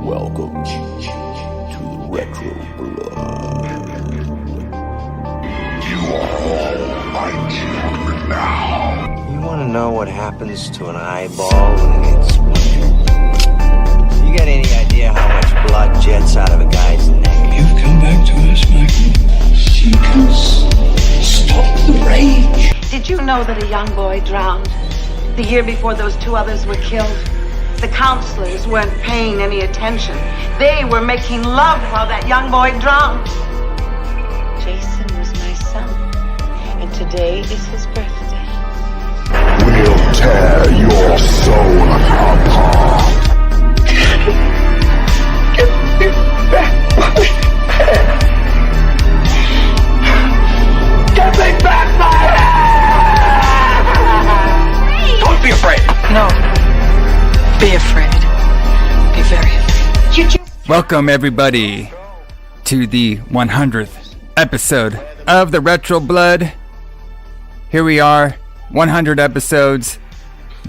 Welcome to the Retro Blood. You are all my children now. You want to know what happens to an eyeball when it gets punctured? You got any idea how much blood jets out of a guy's neck? You've come back to us, Michael. So you can stop the rage. Did you know that a young boy drowned the year before those two others were killed? The counselors weren't paying any attention. They were making love while that young boy drowned. Jason was my son, and today is his birthday. We'll tear your soul apart. Get me back my head. Get me back my head. Don't be afraid. No. Be afraid. Be very afraid. Welcome everybody to the 100th episode of the Retro Blood. Here we are, 100 episodes,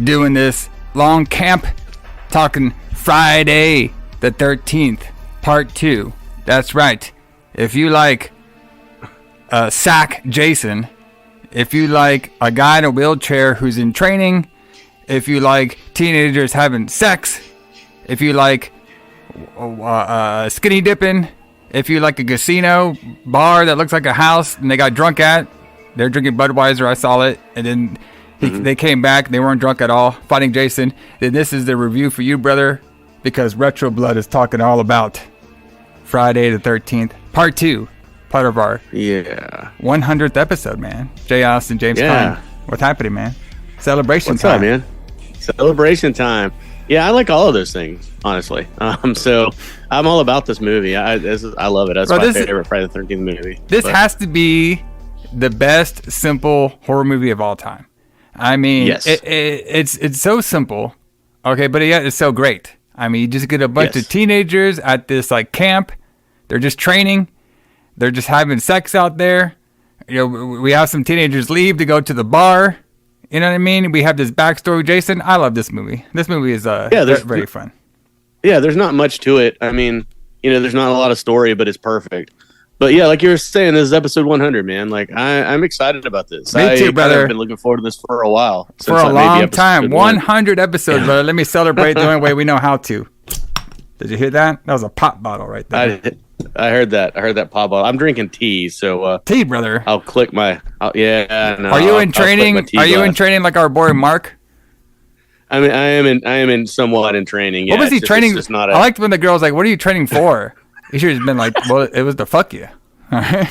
doing this long camp, talking Friday the 13th, part 2. That's right. If you like Sack Jason, if you like a guy in a wheelchair who's in training, if you like teenagers having sex, if you like skinny dipping, if you like a casino bar that looks like a house and they got drunk at, they're drinking Budweiser, I saw it, and then they came back, they weren't drunk at all, fighting Jason, then this is the review for you, brother, because Retro Blood is talking all about Friday the 13th, part 2, part of our 100th episode, man. J.A Alison, James Kline. What's happening, man? Celebration What's time. up, man? Celebration time. Yeah, I like all of those things, honestly. So I'm all about this movie. I love it. That's my favorite Friday the 13th movie. This has to be the best simple horror movie of all time. I mean, yes. It's so simple, okay, but yet it's so great. I mean, you just get a bunch of teenagers at this like camp. They're just training. They're just having sex out there. You know, we have some teenagers leave to go to the bar. You know what I mean? We have this backstory, Jason. I love this movie. This movie is very fun. Yeah, there's not much to it. I mean, you know, there's not a lot of story, but it's perfect. But yeah, like you were saying, this is episode 100, man. Like I'm excited about this. Me too, brother. I've been looking forward to this for a while. For a long time. 100 episodes, brother. Let me celebrate the only way we know how to. Did you hear that? That was a pop bottle right there. I heard that. I heard that pop bottle. I'm drinking tea, so tea, brother. I'll click my. No, Are you in training? Are you in training like our boy Mark? I mean, I am in somewhat in training. Yeah, what was he training? It's not I liked when the girl's like, "What are you training for?" He should have been like, "Well, it was to fuck you." Yeah,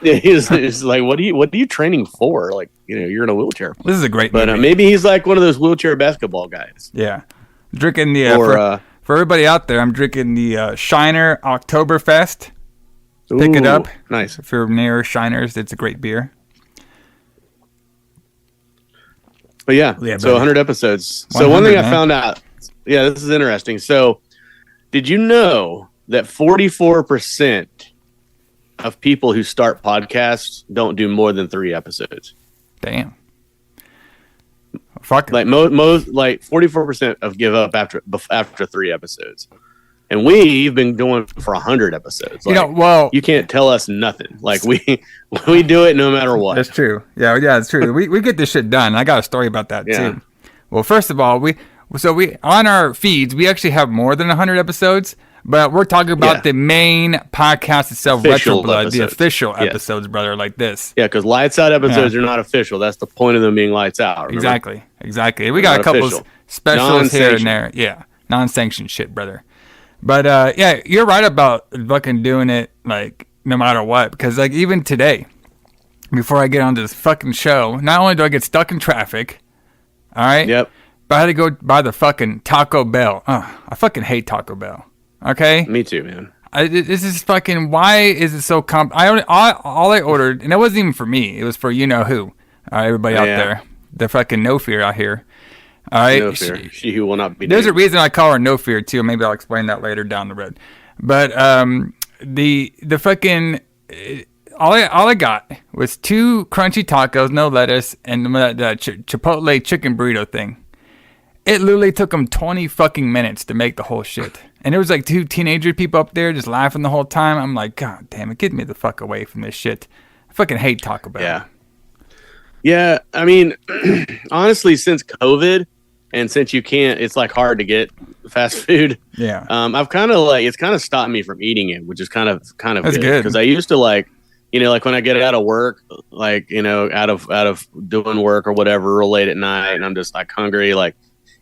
he's like, "What are you training for?" Like, you know, you're in a wheelchair. This is a great movie. But maybe he's like one of those wheelchair basketball guys. Yeah, drinking the for everybody out there, I'm drinking the Shiner Oktoberfest. Pick it up. Nice. If you're near Shiners, it's a great beer. But so 100 episodes. So one thing I found out, this is interesting. So did you know that 44% of people who start podcasts don't do more than 3 episodes? Damn. Fuck. Like most, like 44% of give up after 3 episodes, and we've been doing for 100 episodes. Like, you can't tell us nothing. Like we do it no matter what. That's true. Yeah, it's true. we get this shit done. I got a story about that too. Well, first of all, we on our feeds we actually have more than 100 episodes. But we're talking about the main podcast itself, Retro Blood, the official episodes, brother, like this. Yeah, because Lights Out episodes are not official. That's the point of them being Lights Out. Remember? Exactly. We got a couple specials here and there. Yeah, non-sanctioned shit, brother. But, you're right about fucking doing it, like, no matter what. Because, like, even today, before I get on this fucking show, not only do I get stuck in traffic, all right? Yep. But I had to go buy the fucking Taco Bell. I fucking hate Taco Bell. Okay. Me too, man. This is fucking. Why is it so all I ordered, and it wasn't even for me. It was for you know who. Everybody out there, the fucking No Fear out here. All right. No Fear. She who will not be. There's a reason I call her No Fear too. Maybe I'll explain that later down the road. But the fucking all I got was 2 crunchy tacos, no lettuce, and the Chipotle chicken burrito thing. It literally took them 20 fucking minutes to make the whole shit. And there was like 2 teenager people up there just laughing the whole time. I'm like, God damn it, get me the fuck away from this shit. I fucking hate Taco Bell. Yeah. Yeah, I mean, honestly, since COVID and since you can't, it's like hard to get fast food. Yeah. I've kind of like, it's kind of stopped me from eating it, which is kind of That's good. Because I used to like, you know, like when I get out of work, like, you know, out of doing work or whatever real late at night, and I'm just like hungry, like,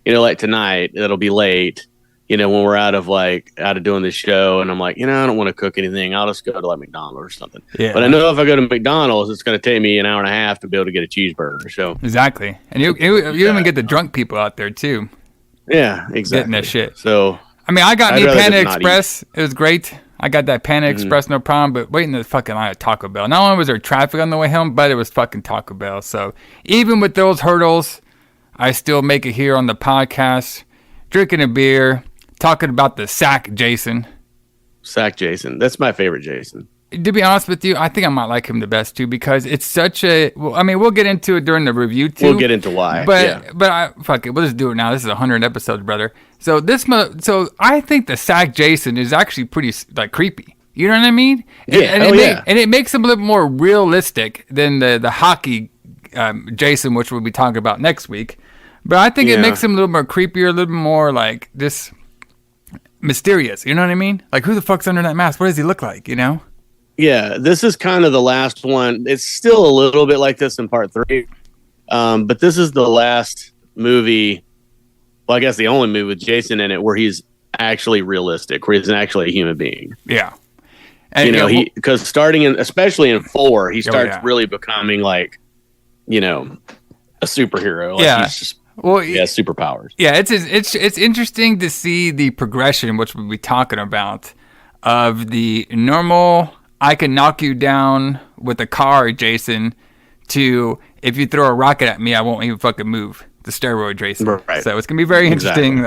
you know, like tonight, it'll be late, you know, when we're out of doing the show, and I'm like, you know, I don't want to cook anything. I'll just go to like McDonald's or something. Yeah. But I know if I go to McDonald's, it's going to take me an hour and a half to be able to get a cheeseburger. So exactly. And you even get the drunk people out there too. Yeah, exactly. Getting that shit. So I mean, I got me rather Panda just not Express. It was great. I got that Panda Express, no problem. But waiting the fucking line at Taco Bell. Not only was there traffic on the way home, but it was fucking Taco Bell. So even with those hurdles, I still make it here on the podcast, drinking a beer, talking about the Sack Jason. Sack Jason. That's my favorite Jason. To be honest with you, I think I might like him the best too, because it's such a. Well, I mean, we'll get into it during the review too. We'll get into why. But fuck it, we'll just do it now. This is 100 episodes, brother. So so I think the Sack Jason is actually pretty like creepy. You know what I mean? Yeah. And it makes him a little more realistic than the hockey Jason, which we'll be talking about next week. But I think it makes him a little more creepier, a little more like just mysterious. You know what I mean? Like, who the fuck's under that mask? What does he look like? You know? Yeah, this is kind of the last one. It's still a little bit like this in part 3. But this is the last movie, well, I guess the only movie with Jason in it where he's actually realistic, where he's actually a human being. Yeah. And, you know, because especially in 4, he starts really becoming like, you know, a superhero. Like he's just, he has superpowers. Yeah, it's interesting to see the progression, which we'll be talking about, of the normal, I can knock you down with a car, Jason, to if you throw a rocket at me, I won't even fucking move. The steroid Jason. Right. So it's going to be very interesting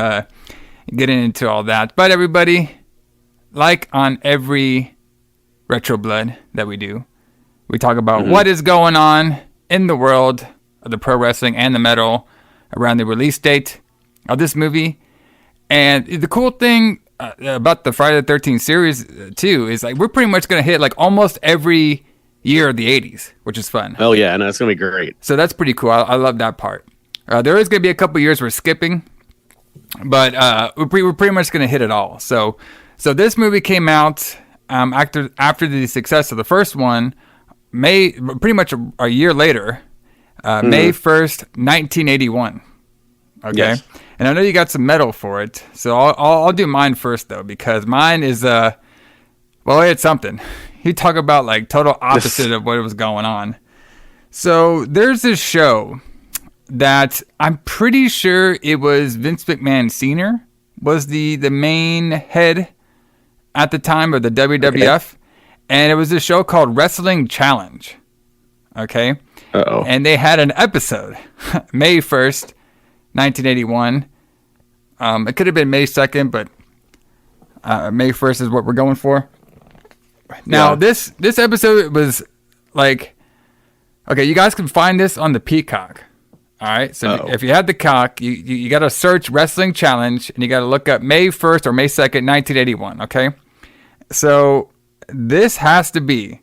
getting into all that. But everybody, like on every Retro Blood that we do, we talk about what is going on in the world of the pro wrestling and the metal around the release date of this movie. And the cool thing about the Friday the 13th series too is like we're pretty much going to hit like almost every year of the 80s, which is fun. Oh yeah, and that's going to be great. So that's pretty cool. I love that part. There is going to be a couple years we're skipping, but we're pretty much going to hit it all. So this movie came out after the success of the first one, pretty much a year later, May 1st, 1981. Okay. Yes. And I know you got some metal for it, so I'll do mine first though, because mine is it's something. You talk about like total opposite of what was going on. So there's this show that I'm pretty sure it was Vince McMahon Sr. was the main head at the time of the WWF, and it was a show called Wrestling Challenge. Okay. Uh-oh. And they had an episode, May 1st, 1981. It could have been May 2nd, but May 1st is what we're going for. Now, this episode was like, okay, you guys can find this on the Peacock. All right, so if you had the cock, you got to search Wrestling Challenge, and you got to look up May 1st or May 2nd, 1981, okay? So this has to be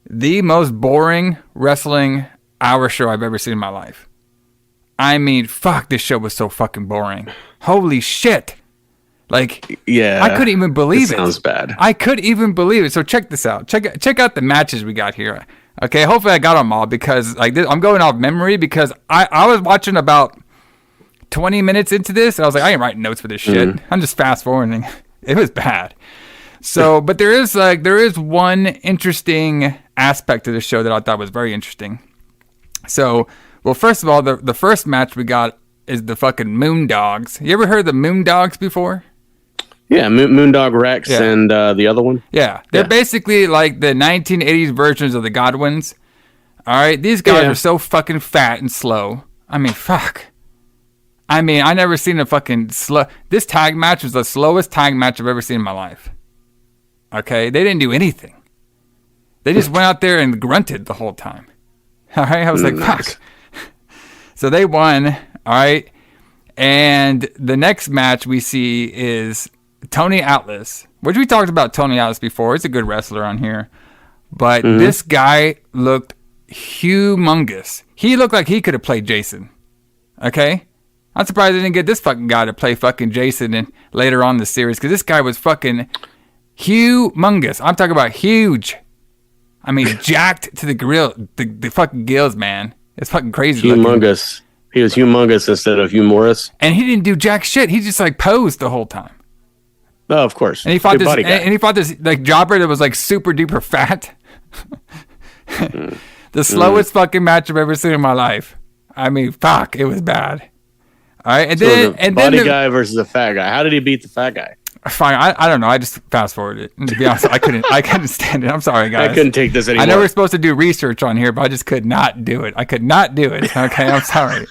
the most boring wrestling hour show I've ever seen in my life. I mean, fuck, this show was so fucking boring. Holy shit. Like, yeah, I couldn't even believe it. Sounds bad. I couldn't even believe it. So check this out. Check out the matches we got here. Okay, hopefully I got them all, because like this, I'm going off memory, because I was watching about 20 minutes into this, and I was like, I ain't writing notes for this shit. I'm just fast forwarding. It was bad. So, but there is one interesting aspect to the show that I thought was very interesting. So, well, first of all, the first match we got is the fucking Moondogs. You ever heard of the Moondogs before? Yeah, Moondog Rex and the other one. Yeah, they're basically like the 1980s versions of the Godwins. All right, these guys are so fucking fat and slow. I mean, fuck. I mean, I never seen a fucking slow. This tag match was the slowest tag match I've ever seen in my life. Okay, they didn't do anything. They just went out there and grunted the whole time. All right, I was like, fuck. So they won. All right. And the next match we see is Tony Atlas, which we talked about Tony Atlas before. He's a good wrestler on here. But this guy looked humongous. He looked like he could have played Jason. Okay? I'm surprised they didn't get this fucking guy to play fucking Jason and later on in the series, because this guy was fucking humongous. I'm talking about huge. I mean, jacked to the grill, the fucking gills, man. It's fucking crazy. Humongous. Looking. He was humongous instead of humorous. And he didn't do jack shit. He just like posed the whole time. Oh, of course. And he fought this like jobber that was like super duper fat. The slowest fucking match I've ever seen in my life. I mean, fuck, it was bad. All right, and then body guy versus a fat guy. How did he beat the fat guy? Fine, I don't know. I just fast forwarded it. And to be honest, I couldn't stand it. I'm sorry, guys. I couldn't take this anymore. I know we're supposed to do research on here, but I just could not do it. I could not do it. Okay, I'm sorry.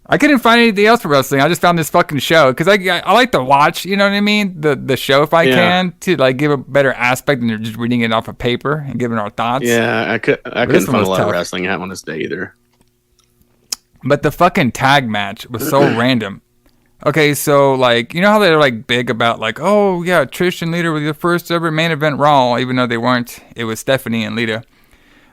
I couldn't find anything else for wrestling. I just found this fucking show because I like to watch. You know what I mean? The show if I can to like give a better aspect than just reading it off of paper and giving our thoughts. Yeah, I couldn't find a lot of wrestling I want to stay either. But the fucking tag match was so random. Okay, so, like, you know how they're, like, big about, like, oh, yeah, Trish and Lita were the first ever main event Raw, even though they weren't. It was Stephanie and Lita.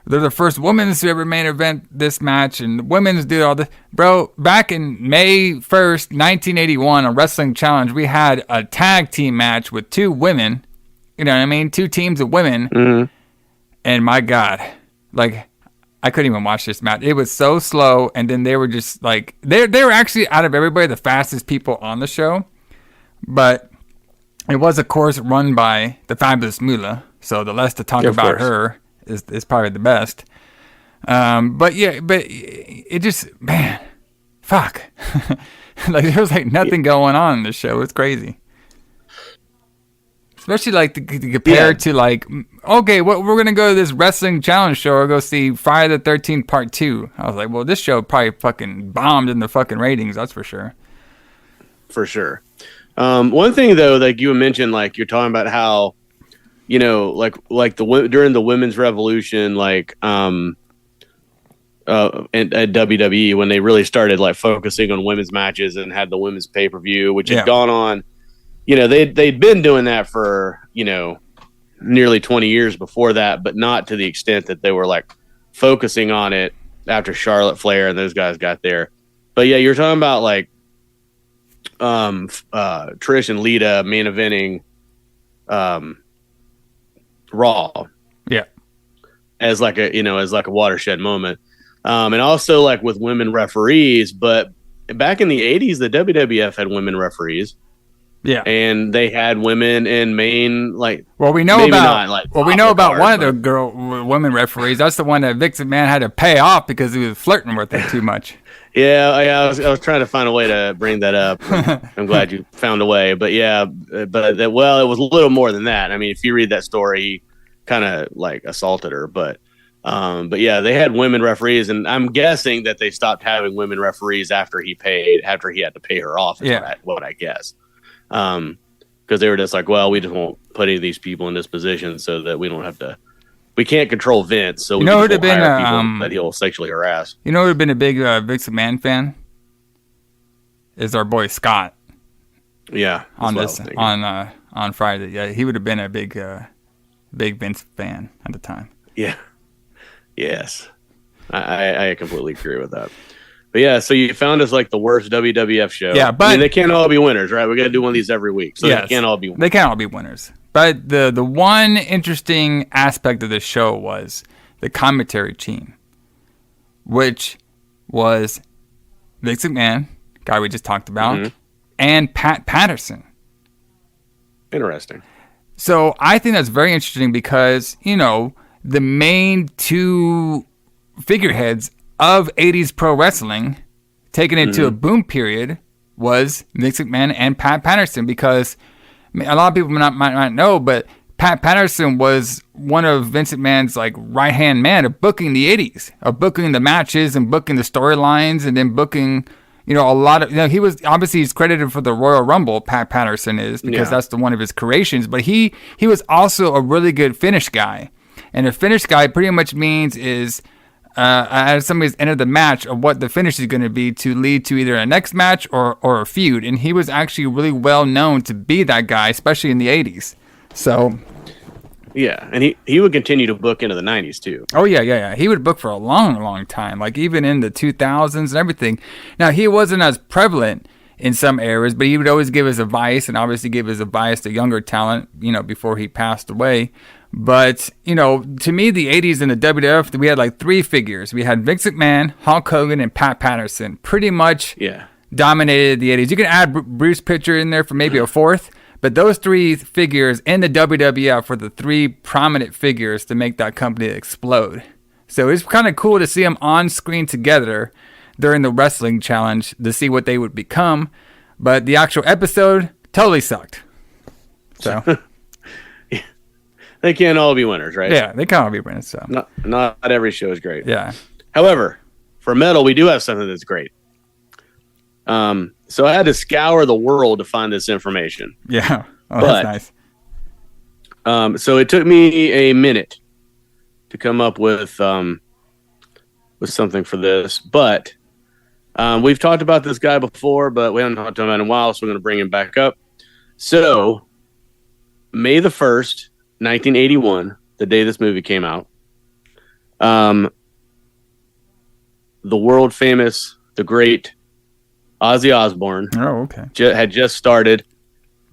They're the first women's to ever main event this match, and the women's do all this. Bro, back in May 1st, 1981, on Wrestling Challenge, we had a tag team match with two women. You know what I mean? Two teams of women. Mm-hmm. And my God, like, I couldn't even watch this match. It was so slow, and then they were just like they were actually out of everybody the fastest people on the show, but it was of course run by the fabulous Moolah. So the less to talk about her is probably the best. But it just fuck, like there was like nothing going on in the show. It's crazy. Especially like to compare to like, okay, we're going to go to this wrestling challenge show or go see Friday the 13th part 2. I was like, well, this show probably fucking bombed in the fucking ratings. That's for sure. For sure. One thing though, like you mentioned, like you're talking about how, you know, like during the women's revolution, like, at WWE when they really started like focusing on women's matches and had the women's pay-per-view, which had gone on. You know, they'd been doing that for, you know, nearly 20 years before that, but not to the extent that they were like focusing on it after Charlotte Flair and those guys got there. But yeah, you're talking about like Trish and Lita main eventing Raw. Yeah. As like a watershed moment. And also like with women referees, but back in the 80s, the WWF had women referees. Yeah, and they had women in main like. Well, we know about one of the women referees. That's the one that Vince McMahon had to pay off because he was flirting with her too much. I was trying to find a way to bring that up. I'm glad you found a way, but it was a little more than that. I mean, if you read that story, he kind of like assaulted her, but yeah, they had women referees, and I'm guessing that they stopped having women referees after he had to pay her off. What I guess. Because they were just like, well, we just won't put any of these people in this position so that we can't control Vince. So we won't hire people that he'll sexually harass. You know who'd have been a big Vince McMahon fan? Is our boy Scott. Yeah. On Friday. Yeah, he would have been a big Vince fan at the time. Yeah. Yes. I completely agree with that. But yeah, so you found us like the worst WWF show. Yeah, but I mean, they can't all be winners, right? We got to do one of these every week, so they can't all be winners. They can't all be winners. But the one interesting aspect of the show was the commentary team, which was Vince McMahon, guy we just talked about, and Pat Patterson. Interesting. So I think that's very interesting because, you know, the main two figureheads of 80s pro wrestling, taking it to a boom period, was Vince McMahon and Pat Patterson, because a lot of people might not know, but Pat Patterson was one of Vince McMahon's like right-hand man of booking the 80s, of booking the matches and booking the storylines and then booking, you know, a lot of, you know, he's credited for the Royal Rumble, Pat Patterson is, because that's one of his creations, but he was also a really good finish guy. And a finish guy pretty much means is as somebody's entered the match of what the finish is going to be to lead to either a next match or a feud. And he was actually really well known to be that guy, especially in the 80s. So, yeah, and he would continue to book into the 90s too. Oh, yeah. He would book for a long, long time, like even in the 2000s and everything. Now, he wasn't as prevalent in some areas, but he would always give his advice and obviously give his advice to younger talent, before he passed away. But, to me, the 80s in the WWF, we had like three figures. We had Vince McMahon, Hulk Hogan, and Pat Patterson. Pretty much dominated the 80s. You can add Bruce Pitcher in there for maybe a fourth, but those three figures in the WWF were the three prominent figures to make that company explode. So it's kind of cool to see them on screen together during the wrestling challenge to see what they would become. But the actual episode totally sucked. So... They can't all be winners, right? Yeah, they can't all be winners. So not every show is great. Yeah. However, for metal, we do have something that's great. So I had to scour the world to find this information. Yeah. Oh, that's nice. So it took me a minute to come up with something for this, but we've talked about this guy before, but we haven't talked about him in a while, so we're going to bring him back up. So May the 1st, 1981, the day this movie came out, the world famous, the great Ozzy Osbourne had just started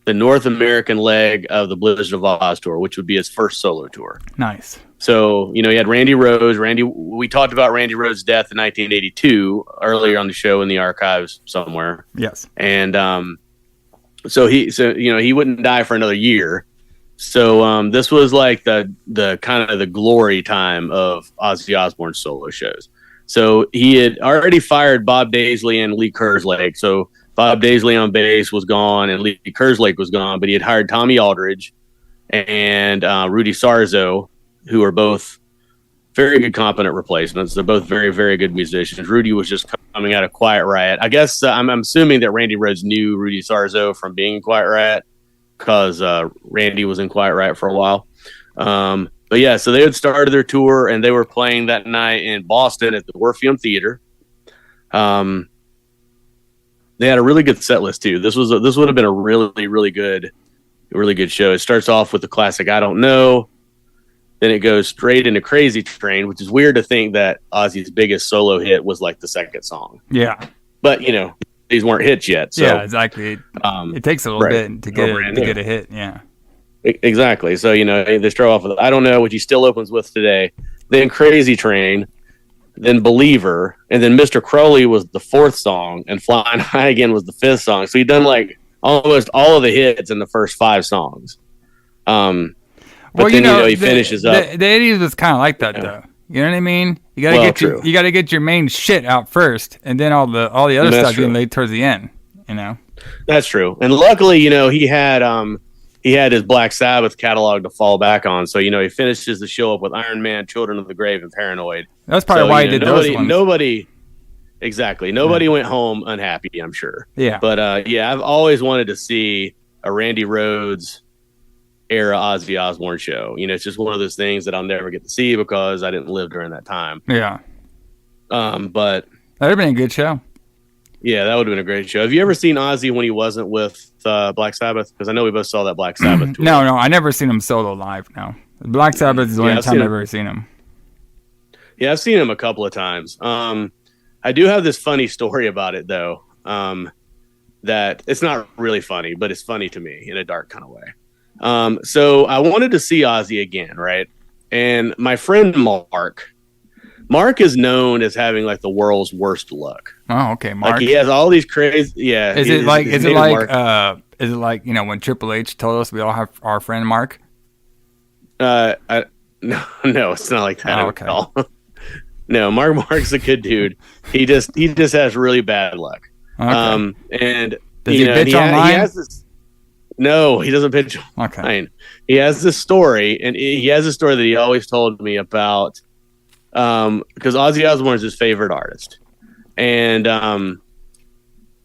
the North American leg of the Blizzard of Oz tour, which would be his first solo tour. Nice. So, he had Randy Rhoads. We talked about Randy Rhoads' death in 1982 earlier on the show in the archives somewhere. Yes. And so he wouldn't die for another year. So this was like the kind of the glory time of Ozzy Osbourne's solo shows. So he had already fired Bob Daisley and Lee Kerslake. So Bob Daisley on bass was gone and Lee Kerslake was gone, but he had hired Tommy Aldridge and Rudy Sarzo, who are both very good, competent replacements. They're both very, very good musicians. Rudy was just coming out of Quiet Riot. I guess I'm assuming that Randy Rhoads knew Rudy Sarzo from being in Quiet Riot, because Randy was in Quiet Riot for a while. But yeah, so they had started their tour and they were playing that night in Boston at the Orpheum Theater. They had a really good set list too. This would have been a really, really good show. It starts off with the classic "I Don't Know," then it goes straight into "Crazy Train," which is weird to think that Ozzy's biggest solo hit was like the second song. Yeah, but these weren't hits yet. So, yeah, exactly. It takes a little bit to get a hit. Yeah, exactly. So they start off with "I Don't Know," which he still opens with today. Then "Crazy Train," then "Believer," and then "Mr. Crowley" was the fourth song, and "Flying High Again" was the fifth song. So he'd done like almost all of the hits in the first five songs. But then he finishes up. The 80s was kind of like that though. You know what I mean? You gotta get your main shit out first, and then all the other stuff you can lay towards the end. That's true. And luckily, he had his Black Sabbath catalog to fall back on. So he finishes the show up with Iron Man, Children of the Grave, and Paranoid. That's probably why he did those ones. Nobody went home unhappy, I'm sure. Yeah. But I've always wanted to see a Randy Rhoads era Ozzy Osbourne show. It's just one of those things that I'll never get to see because I didn't live during that time. Yeah. But that'd have been a good show. Yeah, that would have been a great show. Have you ever seen Ozzy when he wasn't with Black Sabbath? Because I know we both saw that Black Sabbath tour. No, I never seen him solo live. No, Black Sabbath is the only time I've ever seen him. Yeah, I've seen him a couple of times. I do have this funny story about it though. That it's not really funny, but it's funny to me in a dark kind of way. So I wanted to see Ozzy again, right? And my friend Mark is known as having like the world's worst luck. Oh, okay, Mark. Like he has all these crazy. Yeah. Is it like when Triple H told us we all have our friend Mark? No, it's not like that at all. No, Mark's a good dude. He just has really bad luck. Okay. And does he bitch online? He has this. No, he doesn't pitch online. Okay. He has this story, and he has a story that he always told me about. Because Ozzy Osbourne is his favorite artist, and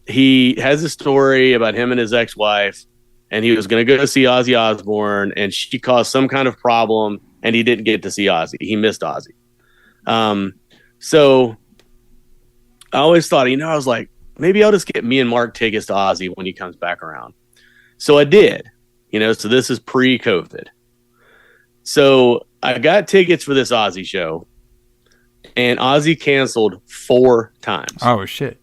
he has a story about him and his ex-wife, and he was going to go see Ozzy Osbourne, and she caused some kind of problem, and he didn't get to see Ozzy. He missed Ozzy. So I always thought, I was like, maybe I'll just get me and Mark tickets to Ozzy when he comes back around. So I did, so this is pre-COVID. So I got tickets for this Ozzy show, and Ozzy canceled 4 times. Oh, shit.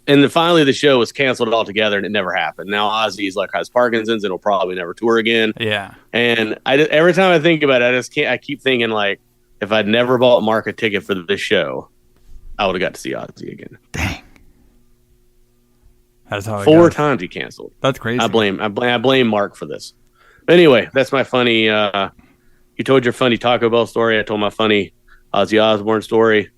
And finally the show was canceled altogether, and it never happened. Now Ozzy's has Parkinson's and he'll probably never tour again. Yeah. And every time I think about it, I keep thinking if I'd never bought Mark a ticket for this show, I would have got to see Ozzy again. Dang. That's how 4 times he canceled. That's crazy. I blame Mark for this. But anyway, that's my funny. You told your funny Taco Bell story. I told my funny Ozzy Osbourne story,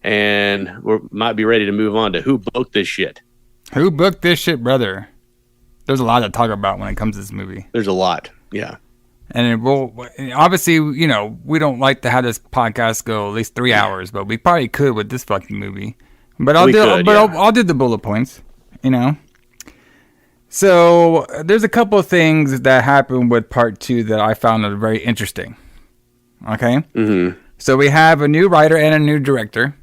and we might be ready to move on to who booked this shit. Who booked this shit, brother? There's a lot to talk about when it comes to this movie. There's a lot, yeah. And obviously, we don't like to have this podcast go at least 3 hours, but we probably could with this fucking movie. But I'll do the bullet points. So there's a couple of things that happened with part 2 that I found very interesting. Okay. Mm-hmm. So we have a new writer and a new director.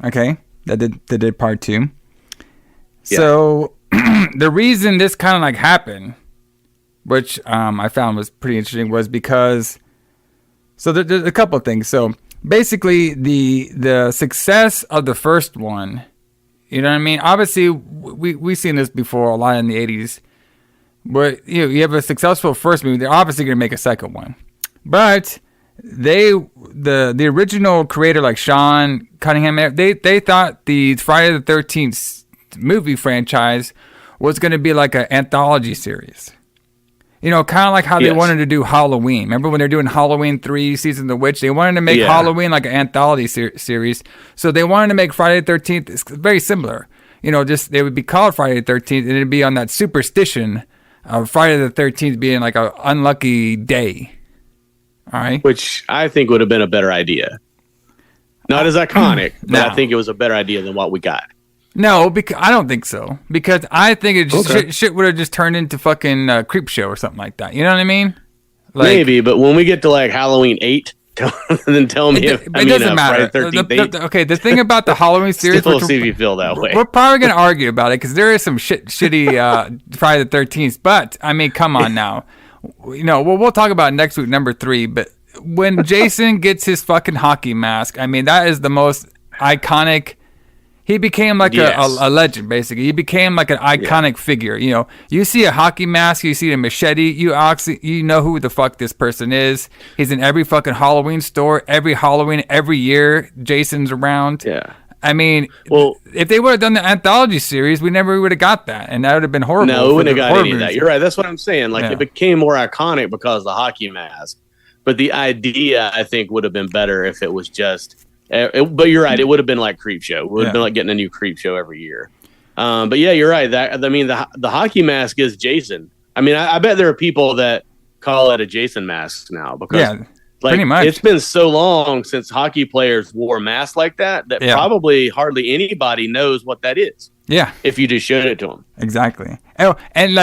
Okay, that did part 2. Yeah. So the reason this kind of happened, which I found was pretty interesting, was because there's a couple of things. So basically, the success of the first one. You know what I mean? Obviously, we've seen this before a lot in the 80s. But you have a successful first movie, they're obviously going to make a second one. But the original creator, like Sean Cunningham, they thought the Friday the 13th movie franchise was going to be like an anthology series. Kind of like how they wanted to do Halloween. Remember when they're doing Halloween 3 Season of the Witch? They wanted to make Halloween like an anthology series. So they wanted to make Friday the 13th. It's very similar. Just they would be called Friday the 13th, and it'd be on that superstition of Friday the 13th being like an unlucky day. All right. Which I think would have been a better idea. Not as iconic, but I think it was a better idea than what we got. No, because I don't think so. Because I think it just shit would have just turned into fucking Creep Show or something like that. You know what I mean? Maybe, but when we get to Halloween 8, then tell me. It doesn't matter. Okay, the thing about the Halloween series, we'll see if you feel that way. We're probably gonna argue about it because there is some shitty Friday the 13th. But I mean, come on now. We'll talk about it next week, number 3. But when Jason gets his fucking hockey mask, I mean, that is the most iconic. He became like a legend, basically. He became like an iconic figure. You see a hockey mask, you see a machete, you know who the fuck this person is. He's in every fucking Halloween store, every Halloween, every year. Jason's around. Yeah. I mean, if they would have done the anthology series, we never would have got that, and that would have been horrible. No, we wouldn't have got any of that. You're right. That's what I'm saying. It became more iconic because of the hockey mask. But the idea, I think, would have been better if it was just. But you're right. It would have been like Creep Show. It would have been like getting a new Creep Show every year. But yeah, you're right. The hockey mask is Jason. I mean, I bet there are people that call it a Jason mask now because pretty much it's been so long since hockey players wore masks like that probably hardly anybody knows what that is. Yeah, if you just showed it to them. Exactly. Oh, and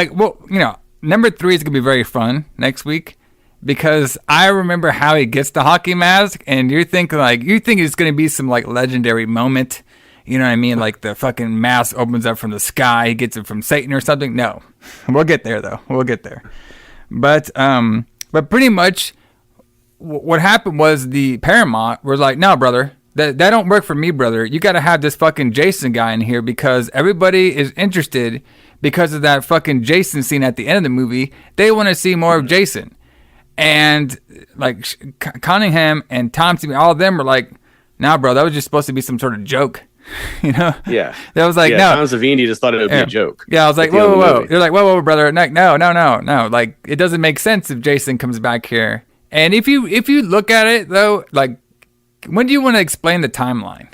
number 3 is gonna be very fun next week. Because I remember how he gets the hockey mask, and you think it's going to be some legendary moment. You know what I mean? Like the fucking mask opens up from the sky, he gets it from Satan or something. No, we'll get there though. We'll get there. But pretty much what happened was the Paramount was like, no, brother, that don't work for me, brother. You got to have this fucking Jason guy in here because everybody is interested because of that fucking Jason scene at the end of the movie. They want to see more of Jason. And Cunningham and Tom, all of them were like, nah, bro, that was just supposed to be some sort of joke. Yeah. That was like, no. Tom Savini just thought it would be a joke. Yeah, I was like, whoa. You're like, whoa, brother. No. Like, it doesn't make sense if Jason comes back here. And if you look at it, though, when do you want to explain the timeline?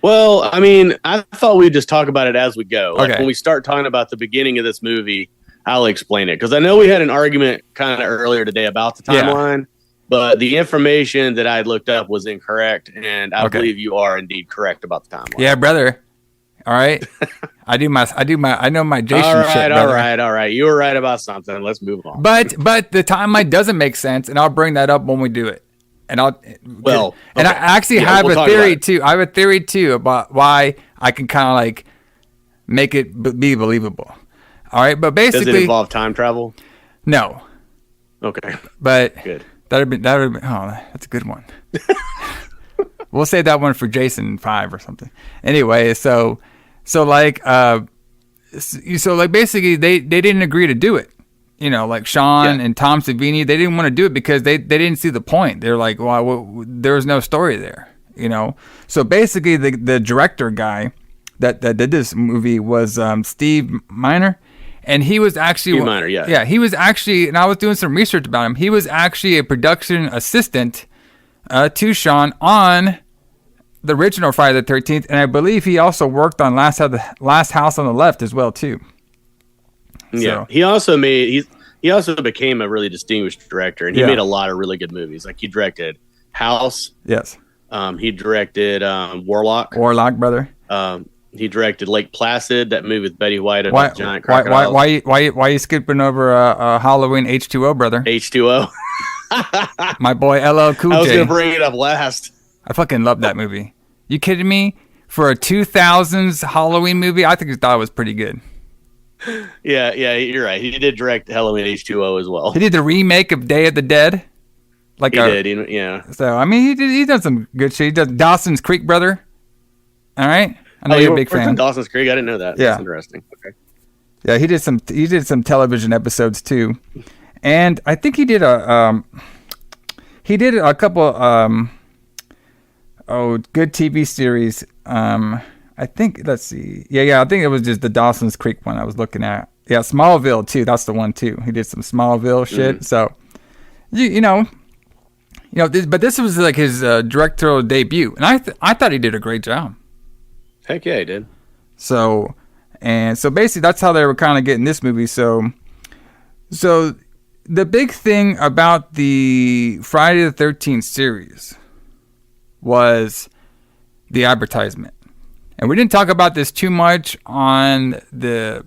Well, I mean, I thought we'd just talk about it as we go. When we start talking about the beginning of this movie, I'll explain it because I know we had an argument kind of earlier today about the timeline, but the information that I looked up was incorrect, and I believe you are indeed correct about the timeline. Yeah, brother. All right, I know my Jason shit. All right. You were right about something. Let's move on. But the timeline doesn't make sense, and I'll bring that up when we do it. And I okay. actually have a theory too. I have a theory too about why I can kind of like make it be believable. All right, but basically, does it involve time travel? No. Okay, but good. That would have been. Oh, that's a good one. We'll save that one for Jason 5 or something. Anyway, so like basically they didn't agree to do it. You know, like Sean and Tom Savini, they didn't want to do it because they didn't see the point. They're like, well, there was no story there. You know, so basically the director guy that did this movie was Steve Miner. And he was actually he was actually, and I was doing some research about him. He was actually a production assistant to Sean on the original Friday the 13th, and I believe he also worked on Last House on the Left as well too. Yeah, he also became a really distinguished director, and he made a lot of really good movies. Like he directed House. Yes. He directed Warlock. Warlock, brother. He directed Lake Placid, that movie with Betty White about giant crocodiles. Why you skipping over Halloween H2O, brother? H2O. My boy LL Cool J. I was going to bring it up last. I fucking love that movie. You kidding me? For a 2000s Halloween movie, I think he thought it was pretty good. Yeah, you're right. He did direct Halloween H2O as well. He did the remake of Day of the Dead. He did, yeah. So, I mean, he did some good shit. He did Dawson's Creek, brother. All right? I know you're a big fan. Dawson's Creek. I didn't know that. Yeah. That's interesting. Okay. Yeah, he did some television episodes too, and I think he did a couple good TV series. I think let's see. Yeah. I think it was just the Dawson's Creek one I was looking at. Yeah, Smallville too. That's the one too. He did some Smallville shit. Mm-hmm. So you know, but this was like his directorial debut, and I thought he did a great job. Heck yeah, he did. So basically that's how they were kind of getting this movie. So the big thing about the Friday the 13th series was the advertisement. And we didn't talk about this too much on the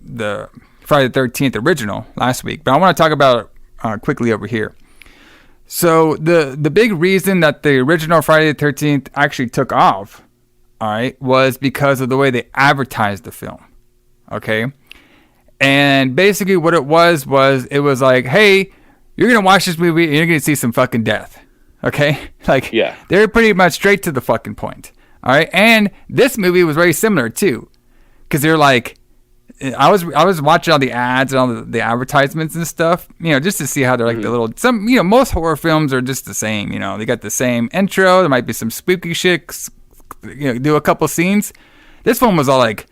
Friday the 13th original last week, but I want to talk about it quickly over here. So the big reason that the original Friday the 13th actually took off, all right, was because of the way they advertised the film. Okay. And basically what it was it was like, hey, you're going to watch this movie and you're going to see some fucking death. Okay. Like, yeah, they're pretty much straight to the fucking point. All right. And this movie was very similar too. Cause they're like, I was watching all the ads and all the advertisements and stuff, just to see how they're like the little, most horror films are just the same, they got the same intro. There might be some spooky shit, do a couple scenes. This one was all like,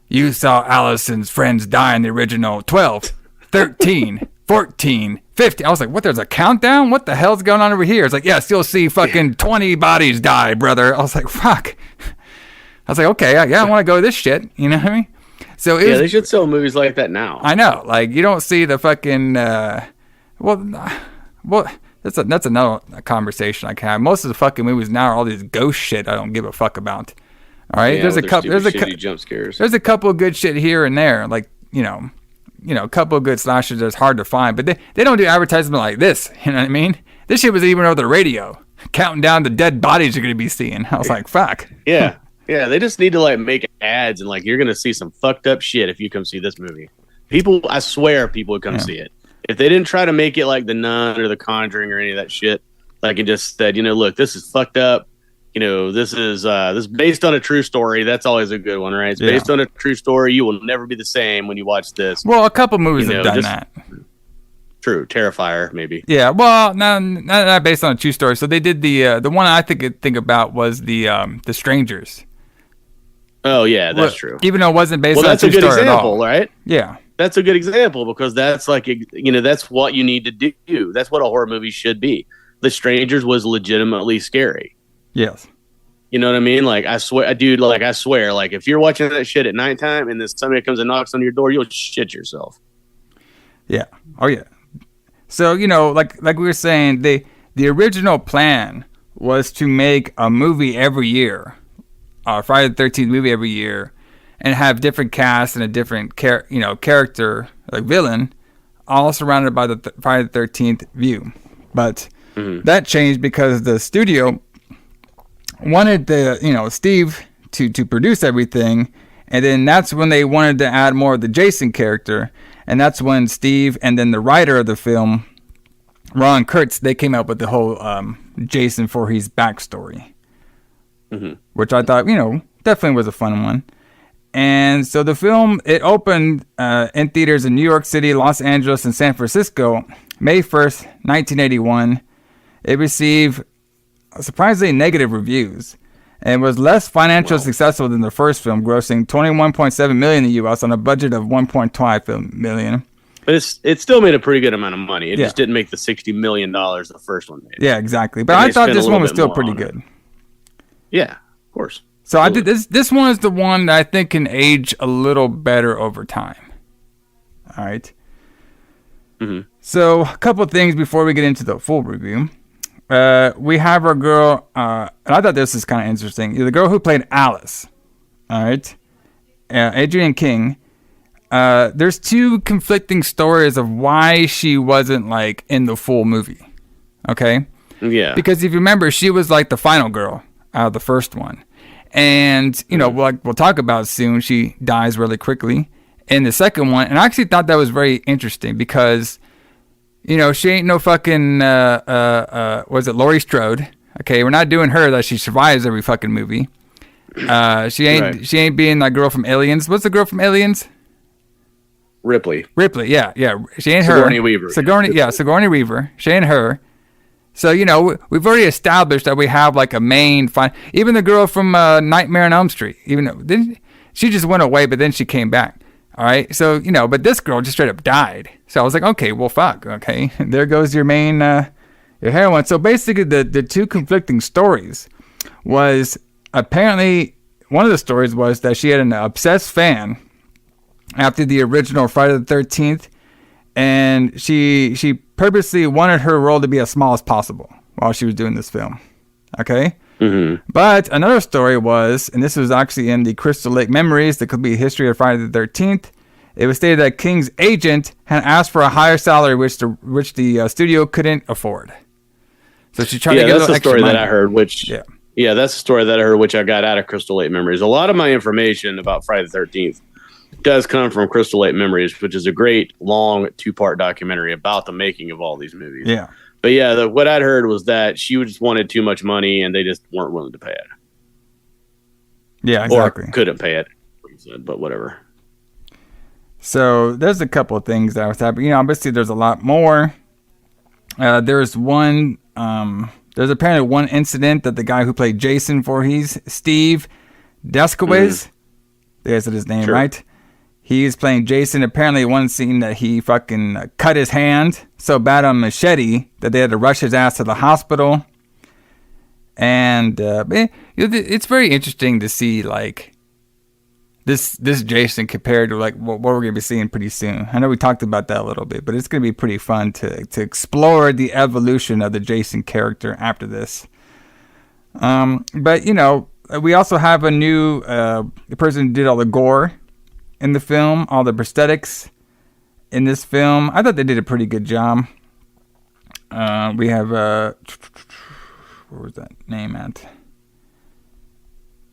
you saw Allison's friends die in the original 12, 13, 14, 15. I was like, what? There's a countdown? What the hell's going on over here? It's like, yes, you'll see fucking 20 bodies die, brother. I was like, fuck. I was like, okay, I want to go to this shit. You know what I mean? So they should sell movies like that now. I know. Like, you don't see the fucking, well, that's another conversation I can have. Most of the fucking movies now are all these ghost shit I don't give a fuck about. All right, there's a couple jump scares. There's a couple of good shit here and there, like a couple of good slashers that's hard to find, but they don't do advertisement like this. You know what I mean? This shit was even over the radio, counting down the dead bodies you're gonna be seeing. I was like, fuck. Yeah, they just need to like make ads and like you're gonna see some fucked up shit if you come see this movie. I swear people would come see it. If they didn't try to make it like The Nun or The Conjuring or any of that shit, like and just said, look, this is fucked up. This is based on a true story. That's always a good one, right? It's based on a true story. You will never be the same when you watch this. Well, a couple movies have done that. True, Terrifier, maybe. Yeah, well, not based on a true story. So they did the one I think about was the Strangers. Oh yeah, that's true. Even though it wasn't based on a true story example, at all. Right? Yeah. That's a good example because that's like, that's what you need to do. That's what a horror movie should be. The Strangers was legitimately scary. Yes. You know what I mean? Like, I swear, dude, like if you're watching that shit at nighttime and then somebody comes and knocks on your door, you'll shit yourself. Yeah. Oh yeah. So, like we were saying, the original plan was to make a movie every year, Friday the 13th movie every year, and have different casts and a different character, like villain, all surrounded by the Friday the 13th view. But that changed because the studio wanted Steve to produce everything, and then that's when they wanted to add more of the Jason character, and that's when Steve and then the writer of the film, Ron Kurtz, they came up with the whole Jason Voorhees backstory, which I thought, definitely was a fun one. And so the film, it opened in theaters in New York City, Los Angeles, and San Francisco, May 1st, 1981. It received surprisingly negative reviews and was less financially successful than the first film, grossing $21.7 million in the U.S. on a budget of $1.5 million. But it still made a pretty good amount of money. It just didn't make the $60 million the first one made. Yeah, exactly. But I thought this one was still pretty good. Yeah, of course. So I did this one is the one that I think can age a little better over time. All right. So a couple of things before we get into the full review. We have our girl, and I thought this is kind of interesting. The girl who played Alice. All right. Adrienne King. There's two conflicting stories of why she wasn't like in the full movie. Okay. Yeah. Because if you remember, she was like the final girl out of the first one. And, we'll talk about soon, she dies really quickly in the second one. And I actually thought that was very interesting because, she ain't no fucking, was it Laurie Strode? Okay, we're not doing her that she survives every fucking movie. She ain't being that girl from Aliens. What's the girl from Aliens? Ripley, yeah. She ain't her. Sigourney Weaver. Sigourney Weaver. She ain't her. So, we've already established that we have like a main even the girl from Nightmare on Elm Street, even though she just went away, but then she came back. All right. So, but this girl just straight up died. So I was like, okay, well, fuck. Okay. There goes your main, your heroine. So basically the two conflicting stories was apparently one of the stories was that she had an obsessed fan after the original Friday the 13th. And she purposely wanted her role to be as small as possible while she was doing this film. Okay? But another story was, and this was actually in the Crystal Lake Memories, the complete history of Friday the 13th. It was stated that King's agent had asked for a higher salary, which the studio couldn't afford. So she tried to get that's the story money. That I heard, which that's the story that I heard, which I got out of Crystal Lake Memories. A lot of my information about Friday the 13th does come from Crystal Lake Memories, which is a great long 2-part documentary about the making of all these movies. Yeah. But what I'd heard was that she just wanted too much money and they just weren't willing to pay it. Yeah, exactly. Or couldn't pay it, but whatever. So there's a couple of things that was happening. Obviously there's a lot more. There's apparently one incident that the guy who played Jason Voorhees, Steve Deskowitz, there's his name, right? He's playing Jason. Apparently, one scene that he fucking cut his hand so bad on machete that they had to rush his ass to the hospital. And it's very interesting to see like this Jason compared to like what we're gonna be seeing pretty soon. I know we talked about that a little bit, but it's gonna be pretty fun to explore the evolution of the Jason character after this. But we also have a new person who did all the gore in the film, all the prosthetics in this film. I thought they did a pretty good job. We have where was that name at?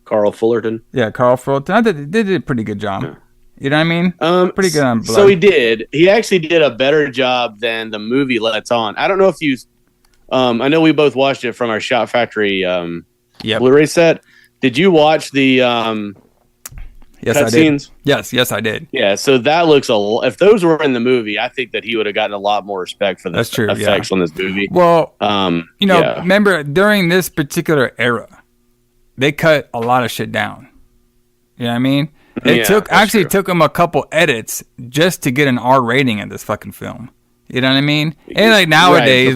Carl Fullerton. Yeah, Carl Fullerton. I thought they did a pretty good job. Yeah. You know what I mean? Pretty good on blood. So he did. He actually did a better job than the movie lets on. I don't know if you. I know we both watched it from our Shot Factory Blu-ray set. Did you watch the? Yes, I did. Yes, I did. Yeah, so that looks if those were in the movie, I think that he would have gotten a lot more respect for the effects on this movie. Well, remember during this particular era, they cut a lot of shit down. You know what I mean? It took them a couple edits just to get an R rating in this fucking film. You know what I mean? And like nowadays,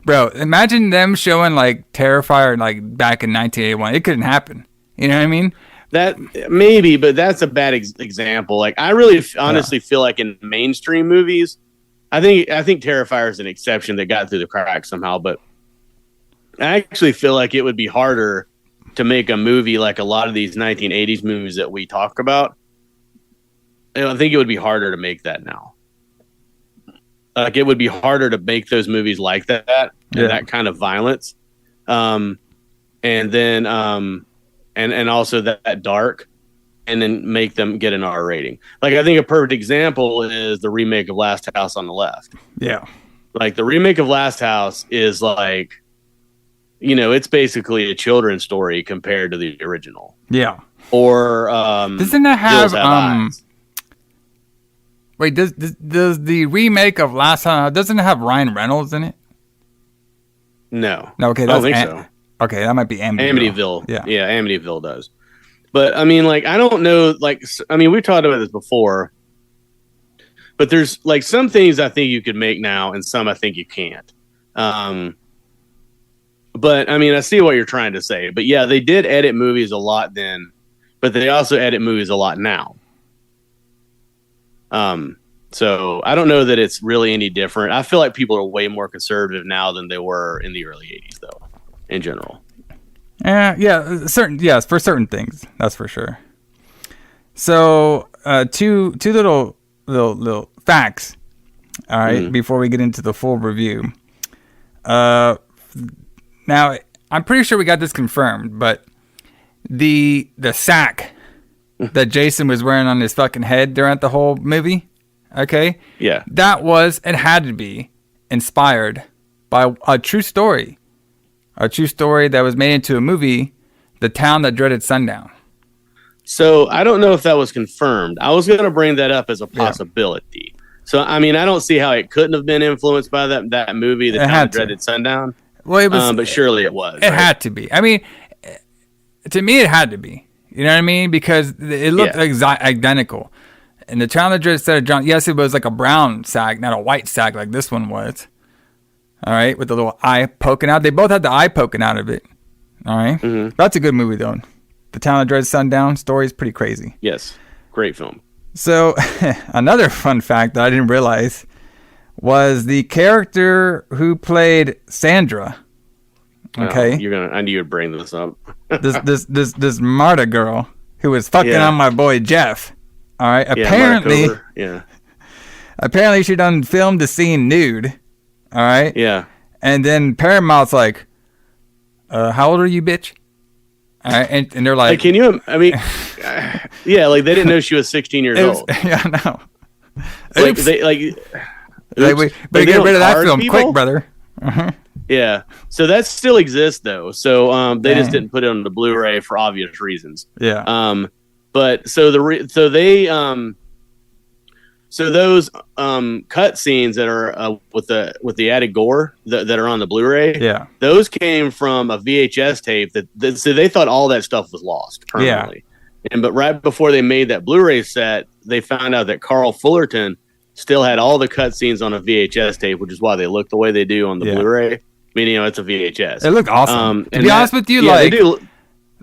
bro, imagine them showing like Terrifier like back in 1981. It couldn't happen. You know what I mean? That maybe, but that's a bad example. Like I really honestly feel like in mainstream movies, I think Terrifier is an exception that got through the cracks somehow. But I actually feel like it would be harder to make a movie like a lot of these 1980s movies that we talk about. I think it would be harder to make that now. like it would be harder to make those movies like that and that kind of violence. And then and also that dark, and then make them get an R rating. Like I think a perfect example is the remake of Last House on the Left. Yeah. Like the remake of Last House is like, you know, it's basically a children's story compared to the original. Yeah. Or doesn't it have wait, does the remake of Last House, doesn't it have Ryan Reynolds in it? No. Okay, I don't think so. Okay, that might be Amityville. Yeah, Amityville does. But I mean, like, I don't know. Like, I mean, we've talked about this before. But there's like some things I think you could make now, and some I think you can't. But I mean, I see what you're trying to say. But yeah, they did edit movies a lot then, but they also edit movies a lot now. So I don't know that it's really any different. I feel like people are way more conservative now than they were in the early 80s, though, in general. Yes, for certain things, that's for sure. So, two little facts. All right, before we get into the full review. Now, I'm pretty sure we got this confirmed, but the sack that Jason was wearing on his fucking head during the whole movie, okay? Yeah. It had to be inspired by a true story. A true story that was made into a movie, The Town That Dreaded Sundown. So I don't know if that was confirmed. I was going to bring that up as a possibility. Yeah. So, I mean, I don't see how it couldn't have been influenced by that movie, The Town That Dreaded Sundown. Well, it was, but surely it was. It had to be. I mean, to me, it had to be. You know what I mean? Because it looked identical. And The Town That Dreaded Sundown, yes, it was like a brown sack, not a white sack like this one was. All right, with the little eye poking out. They both had the eye poking out of it. All right? Mm-hmm. That's a good movie, though. The Town That Dreaded Sundown story is pretty crazy. Yes, great film. So, another fun fact that I didn't realize was the character who played Sandra. Okay, I knew you'd bring this up. this Marta girl who was fucking on my boy Jeff. All right, apparently she done filmed the scene nude. All right. Yeah. And then Paramount's like, how old are you, bitch? All right, and they're like, can you? I mean, yeah, like they didn't know she was 16 years old. Yeah, no. Like they better get rid of that film quick, brother. Uh-huh. Yeah. So that still exists though. So they just didn't put it on the Blu-ray for obvious reasons. Yeah. But so those cut scenes that are with the added gore that are on the Blu-ray, those came from a VHS tape so they thought all that stuff was lost permanently. But right before they made that Blu-ray set, they found out that Carl Fullerton still had all the cut scenes on a VHS tape, which is why they look the way they do on the Blu-ray. Meaning, it's a VHS. It looked awesome. To be honest with you,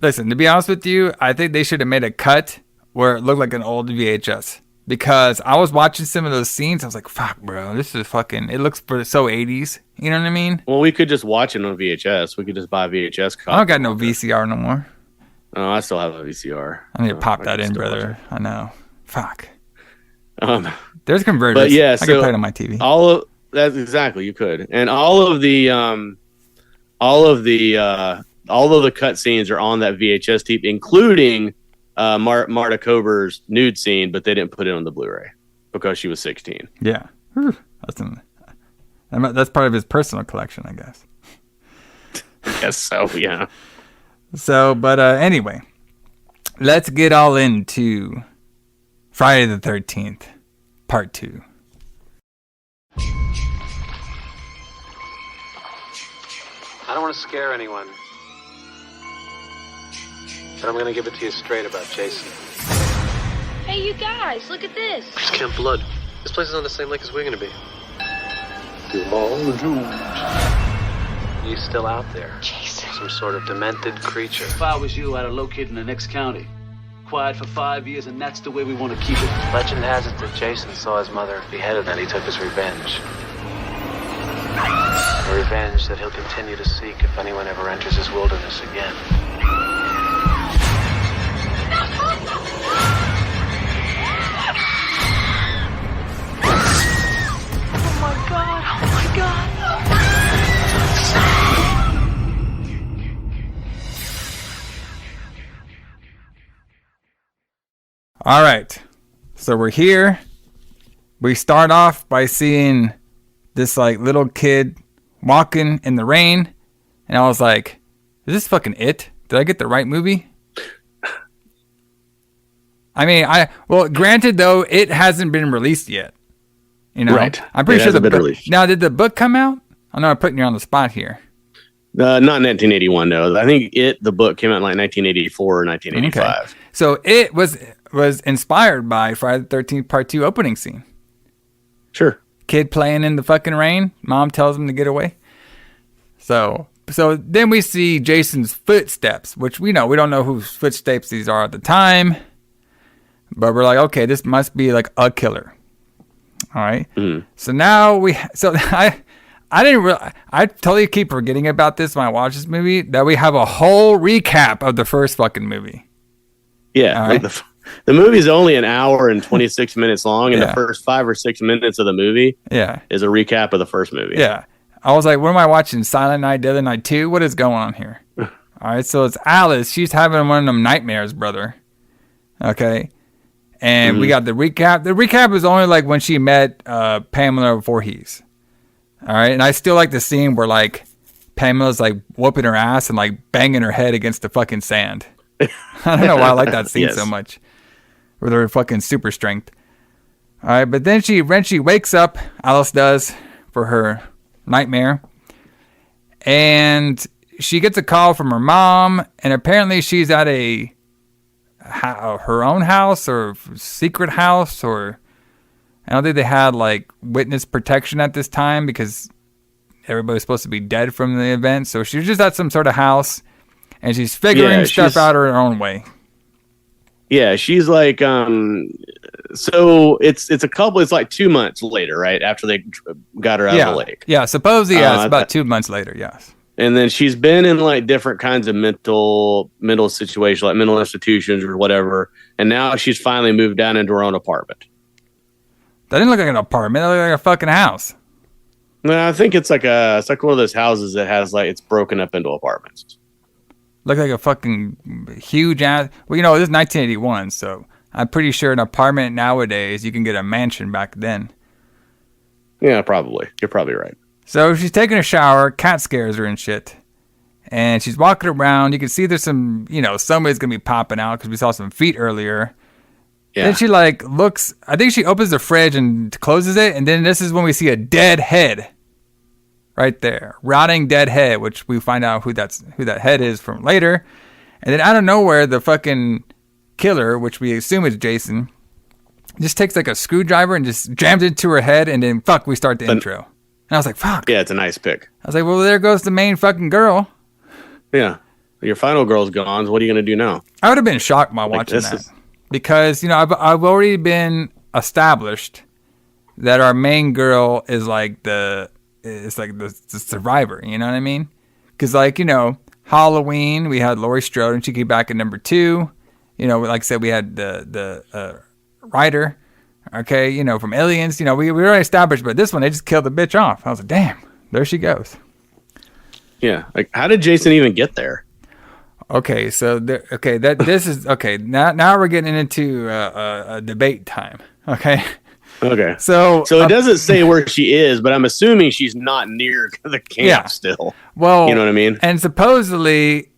listen. To be honest with you, I think they should have made a cut where it looked like an old VHS. Because I was watching some of those scenes, I was like, "Fuck, bro, this is fucking." It looks so 80s. You know what I mean? Well, we could just watch it on VHS. We could just buy a VHS copy. I don't got no VCR no more. Oh, I still have a VCR. I need to pop that in, brother. I know. Fuck. There's converters. But yeah, I can play it on my TV. That's exactly you could, and all of the cut scenes are on that VHS tape, including Marta Kober's nude scene, but they didn't put it on the Blu-ray because she was 16. Yeah, that's part of his personal collection, I guess. I guess so. Yeah. So, but anyway, let's get all into Friday the 13th, Part 2. I don't want to scare anyone, but I'm going to give it to you straight about Jason. Hey, you guys, look at this. It's Camp Blood. This place is on the same lake as we're going to be. You still out there? Jason. Some sort of demented creature. If I was you, I'd have located in the next county. Quiet for 5 years, and that's the way we want to keep it. Legend has it that Jason saw his mother beheaded and he took his revenge. A revenge that he'll continue to seek if anyone ever enters his wilderness again. Oh my All right. So we're here. We start off by seeing this like little kid walking in the rain. And I was like, is this fucking it? Did I get the right movie? I mean, well, granted though, it hasn't been released yet. You know, right? I'm pretty sure the book. Released. Now, did the book come out? I know I'm putting you on the spot here. Not 1981, no. I think the book came out in like 1984 or 1985. Okay. So it was inspired by Friday the 13th Part 2 opening scene. Sure. Kid playing in the fucking rain. Mom tells him to get away. So then we see Jason's footsteps, which we don't know whose footsteps these are at the time. But we're like, okay, this must be like a killer. All right. Mm-hmm. So now I totally keep forgetting about this when I watch this movie, that we have a whole recap of the first fucking movie. Yeah. Right? Like the movie's only an hour and 26 minutes long, and the first 5 or 6 minutes of the movie is a recap of the first movie. Yeah. I was like, what am I watching? Silent Night, Deadly Night 2? What is going on here? All right. So it's Alice. She's having one of them nightmares, brother. Okay. And we got the recap. The recap is only like when she met Pamela Voorhees. All right. And I still like the scene where like Pamela's like whooping her ass and like banging her head against the fucking sand. I don't know why I like that scene so much. With her fucking super strength. All right. But then she wakes up, Alice does, for her nightmare. And she gets a call from her mom. And apparently she's at her own house or secret house, or I don't think they had like witness protection at this time because everybody was supposed to be dead from the event. So she was just at some sort of house and she's figuring stuff out her own way. Yeah, she's like, so it's like 2 months later, right? After they got her out of the lake. Yeah, supposedly, it's about 2 months later, yes. And then she's been in like different kinds of mental situations, like mental institutions or whatever. And now she's finally moved down into her own apartment. That didn't look like an apartment. It looked like a fucking house. No, I think it's like one of those houses that has like, it's broken up into apartments. Look like a fucking huge ass. Well, this is 1981, so I'm pretty sure an apartment nowadays you can get a mansion back then. Yeah, probably. You're probably right. So she's taking a shower, cat scares her and shit. And she's walking around. You can see there's some, somebody's going to be popping out because we saw some feet earlier. Yeah. Then she like looks, I think she opens the fridge and closes it. And then this is when we see a dead head right there. Rotting dead head, which we find out who that head is from later. And then out of nowhere, the fucking killer, which we assume is Jason, just takes like a screwdriver and just jams it into her head. And then we start the intro. And I was like, fuck. Yeah, it's a nice pick. I was like, well, there goes the main fucking girl. Yeah. Your final girl's gone. So what are you going to do now? I would have been shocked by watching that. Because, I've already been established that our main girl is like the survivor. You know what I mean? Because, like, Halloween, we had Laurie Strode and she came back at number 2. Like I said, we had the writer. Okay, from Aliens, we already established, but this one, they just killed the bitch off. I was like, damn, there she goes. Yeah, like, how did Jason even get there? Okay, so, this is, okay, now we're getting into a debate time, okay? Okay. So it doesn't say where she is, but I'm assuming she's not near the camp still. Well, you know what I mean? And supposedly,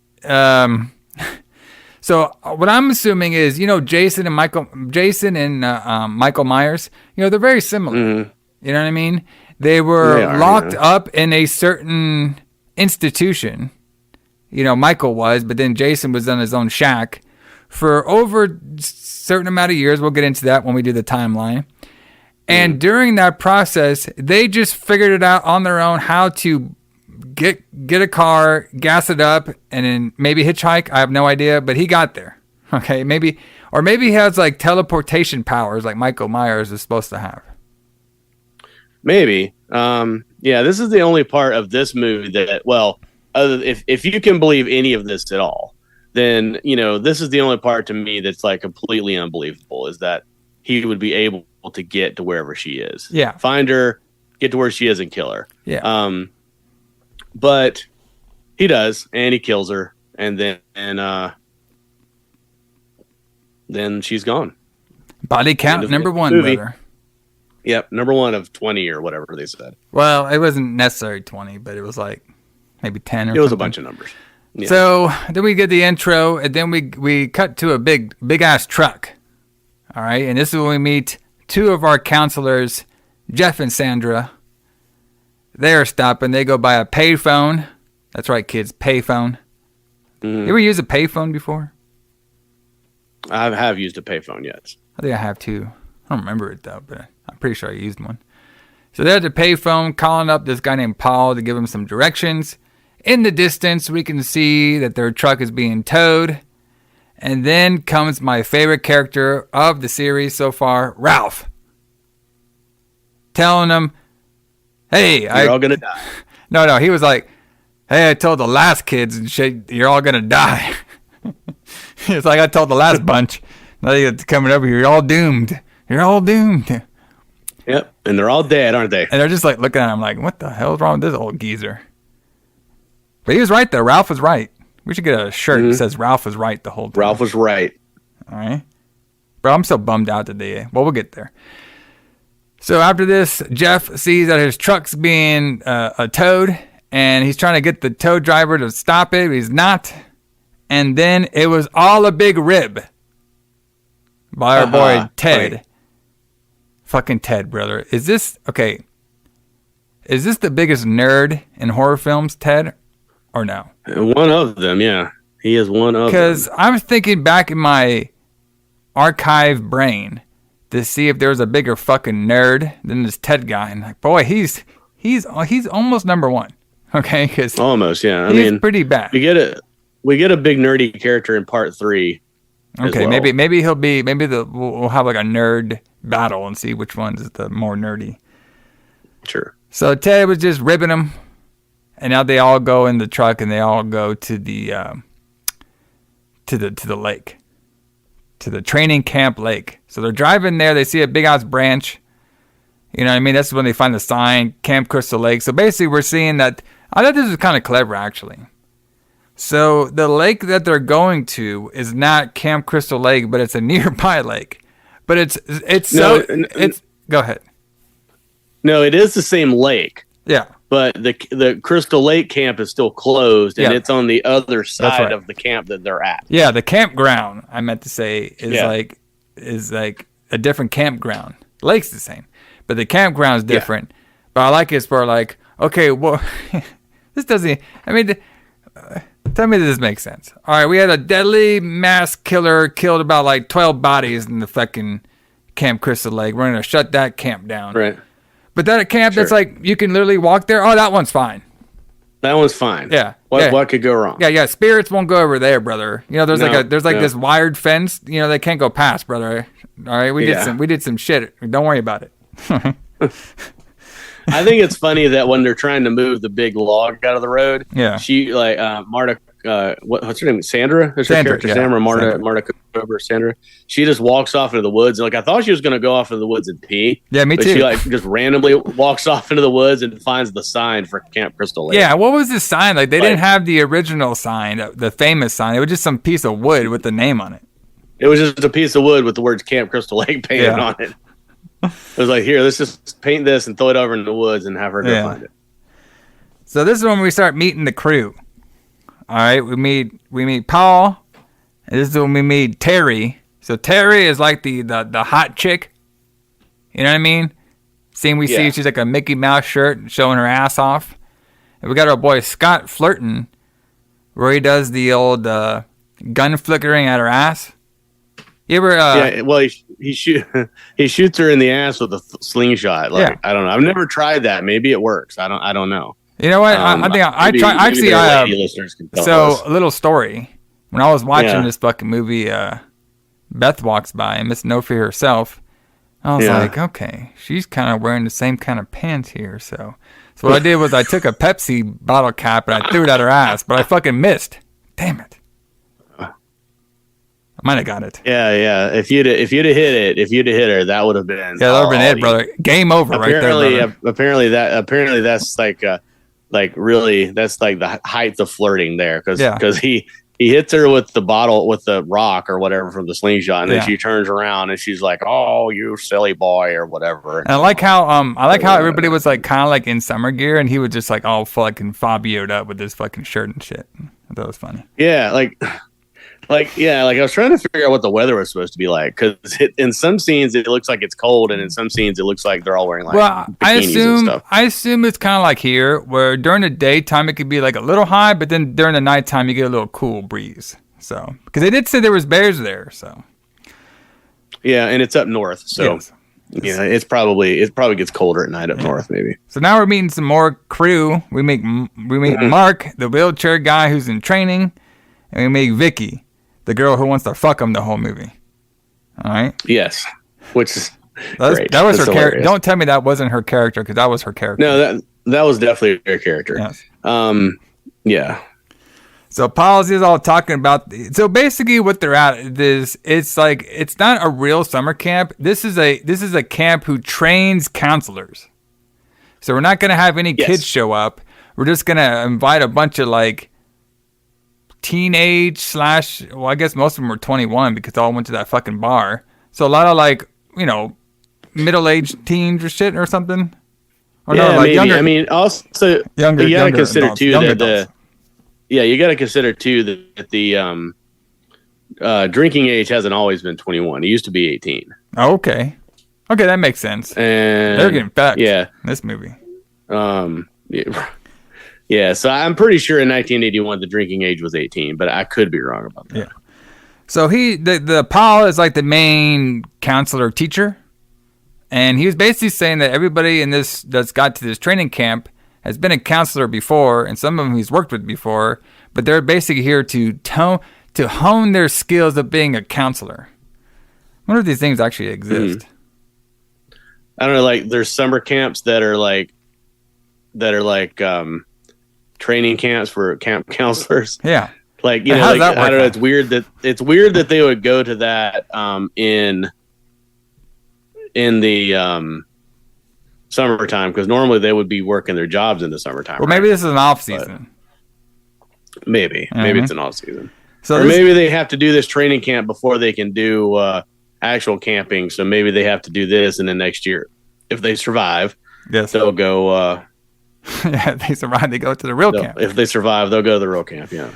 so what I'm assuming is, Jason and Michael Myers, they're very similar. Mm-hmm. You know what I mean? They were locked up in a certain institution. Michael was, but then Jason was in his own shack for over a certain amount of years. We'll get into that when we do the timeline. And during that process, they just figured it out on their own how to get a car, gas it up, and then maybe hitchhike. I have no idea, but he got there. Okay, maybe he has like teleportation powers like Michael Myers is supposed to have. Maybe. Yeah, this is the only part of this movie that, well, if you can believe any of this at all, then, this is the only part to me that's like completely unbelievable, is that he would be able to get to wherever she is. Yeah. Find her, get to where she is and kill her. Yeah. But he does, and he kills her, and then she's gone. Body count number one, movie. brother. Yep, number one of 20 or whatever they said. Well, it wasn't necessarily 20, but it was like maybe 10 or something. It was a bunch of numbers. Yeah. So then we get the intro, and then we cut to a big ass truck. All right, and this is when we meet two of our counselors, Jeff and Sandra. They are stopping. They go by a payphone. That's right, kids, payphone. You ever used a payphone before? I have used a payphone, yes. I think I have too. I don't remember it though, but I'm pretty sure I used one. So they're at the payphone calling up this guy named Paul to give him some directions. In the distance, we can see that their truck is being towed. And then comes my favorite character of the series so far, Ralph. Telling them, hey, you're all going to die. No, he was like, hey, I told the last kids and shit, you're all going to die. It's like I told the last bunch, now you're coming over here, you're all doomed. You're all doomed. Yep, and they're all dead, aren't they? And they're just like looking at him like, what the hell's wrong with this old geezer? But he was right, though. Ralph was right. We should get a shirt that says Ralph was right the whole time. Ralph was right. All right. Bro, I'm so bummed out today. Well, we'll get there. So after this, Jeff sees that his truck's being towed, and he's trying to get the tow driver to stop it, but he's not. And then it was all a big rib by our boy Ted. Right. Fucking Ted, brother. Is this the biggest nerd in horror films, Ted, or no? One of them, yeah. He is one of them. Because I was thinking back in my archive brain to see if there was a bigger fucking nerd than this Ted guy, and like, boy, he's almost number one. Okay, because almost, yeah. I he's mean, pretty bad. We get a big nerdy character in part 3. Okay, well. maybe he'll be we'll have like a nerd battle and see which one's the more nerdy. Sure. So Ted was just ribbing him, and now they all go in the truck and they all go to the lake, to the training camp lake. So they're driving there. They see a big ass branch. You know what I mean? That's when they find the sign, Camp Crystal Lake. So basically, we're seeing that. I thought this was kind of clever, actually. So the lake that they're going to is not Camp Crystal Lake, but it's a nearby lake. But it's go ahead. No, it is the same lake. Yeah. But the Crystal Lake camp is still closed, and Yeah. it's on the other side right. of the camp that they're at. Yeah, the campground, I meant to say, is like a different campground. Lake's the same, but the campground's different. But I like it for like, okay, well, this doesn't, I mean, tell me that this makes sense. All right, we had a deadly mass killer killed about like 12 bodies in the fucking Camp Crystal Lake. We're going to shut that camp down. Right. But that camp that's like, you can literally walk there. Oh, that one's fine. That one's fine. Yeah. What could go wrong? Yeah. Spirits won't go over there, brother. You know, there's this wired fence. You know, they can't go past, brother. All right, we did some shit. Don't worry about it. I think it's funny that when they're trying to move the big log out of the road, she like Marta. What's her name? Sandra. Is her character Sandra? Marta Cooper. Sandra. She just walks off into the woods. And like I thought she was going to go off into the woods and pee. Yeah, me but too. She like just randomly walks off into the woods and finds the sign for Camp Crystal Lake. Yeah, what was this sign? Like they didn't have the original sign, the famous sign. It was just some piece of wood with the name on it. It was just a piece of wood with the words Camp Crystal Lake painted on it. It was like, here, let's just paint this and throw it over in the woods and have her go find it. So this is when we start meeting the crew. All right, we meet Paul, and this is when we meet Terry. So Terry is like the hot chick. You know what I mean? See, she's like a Mickey Mouse shirt showing her ass off. And we got our boy Scott flirting, where he does the old gun flickering at her ass. You ever? He shoots her in the ass with a slingshot. I don't know. I've never tried that. Maybe it works. I don't know. You know what? I think I try. Actually, a little story. When I was watching this fucking movie, Beth walks by and Miss No Fear herself. I was like, okay, she's kind of wearing the same kind of pants here. So what I did was I took a Pepsi bottle cap and I threw it at her ass, but I fucking missed. Damn it. I might have got it. Yeah. If you'd have hit her, that would have been. Yeah, that would have been it, brother. Game over, right there. Brother. Apparently that's like really that's like the height of flirting there because he he hits her with the bottle, with the rock or whatever from the slingshot, and then she turns around and she's like, "Oh, you silly boy," or whatever. And I like how everybody was like kind of like in summer gear, and he was just like all fucking Fabio'd up with his fucking shirt and shit. That was funny. Yeah, like I was trying to figure out what the weather was supposed to be like, because in some scenes it looks like it's cold, and in some scenes it looks like they're all wearing like bikinis and stuff. I assume it's kind of like here, where during the daytime it could be like a little high, but then during the nighttime you get a little cool breeze. So, because they did say there was bears there, so yeah, and it's up north, so yes. It probably gets colder at night up north, maybe. So now we're meeting some more crew. We meet Mark, the wheelchair guy who's in training, and we meet Vicky, the girl who wants to fuck him the whole movie. All right. Yes, which is great. That was her character. Don't tell me that wasn't her character, because that was her character. No, that was definitely her character. Yes. Yeah. So Paul's is all talking about. So basically, what they're at is it's like it's not a real summer camp. This is a camp who trains counselors. So we're not gonna have any kids show up. We're just gonna invite a bunch of like teenage / well, I guess most of them were 21 because they all went to that fucking bar. So a lot of like middle-aged teens or shit or something. Or yeah, no, like maybe. younger. I mean, also younger. You gotta consider adults, too that adults. you got to consider too that the drinking age hasn't always been 21. It used to be 18. Okay, that makes sense. And they're getting fucked. Yeah, in this movie. Yeah. So I'm pretty sure in 1981 the drinking age was 18, but I could be wrong about that. Yeah. So the Paul is like the main counselor teacher, and he was basically saying that everybody in this that's got to this training camp has been a counselor before, and some of them he's worked with before, but they're basically here to hone their skills of being a counselor. I wonder if these things actually exist. I don't know, like there's summer camps that are like training camps for camp counselors. Yeah. Like, I don't know, it's weird that they would go to that in the summertime, because normally they would be working their jobs in the summertime. Well, maybe this is an off season. Maybe it's an off season. So maybe they have to do this training camp before they can do actual camping. So maybe they have to do this, and then next year, if they survive, they'll go. Yeah, if they survive, they go to the real camp. If they survive, they'll go to the real camp. Yeah.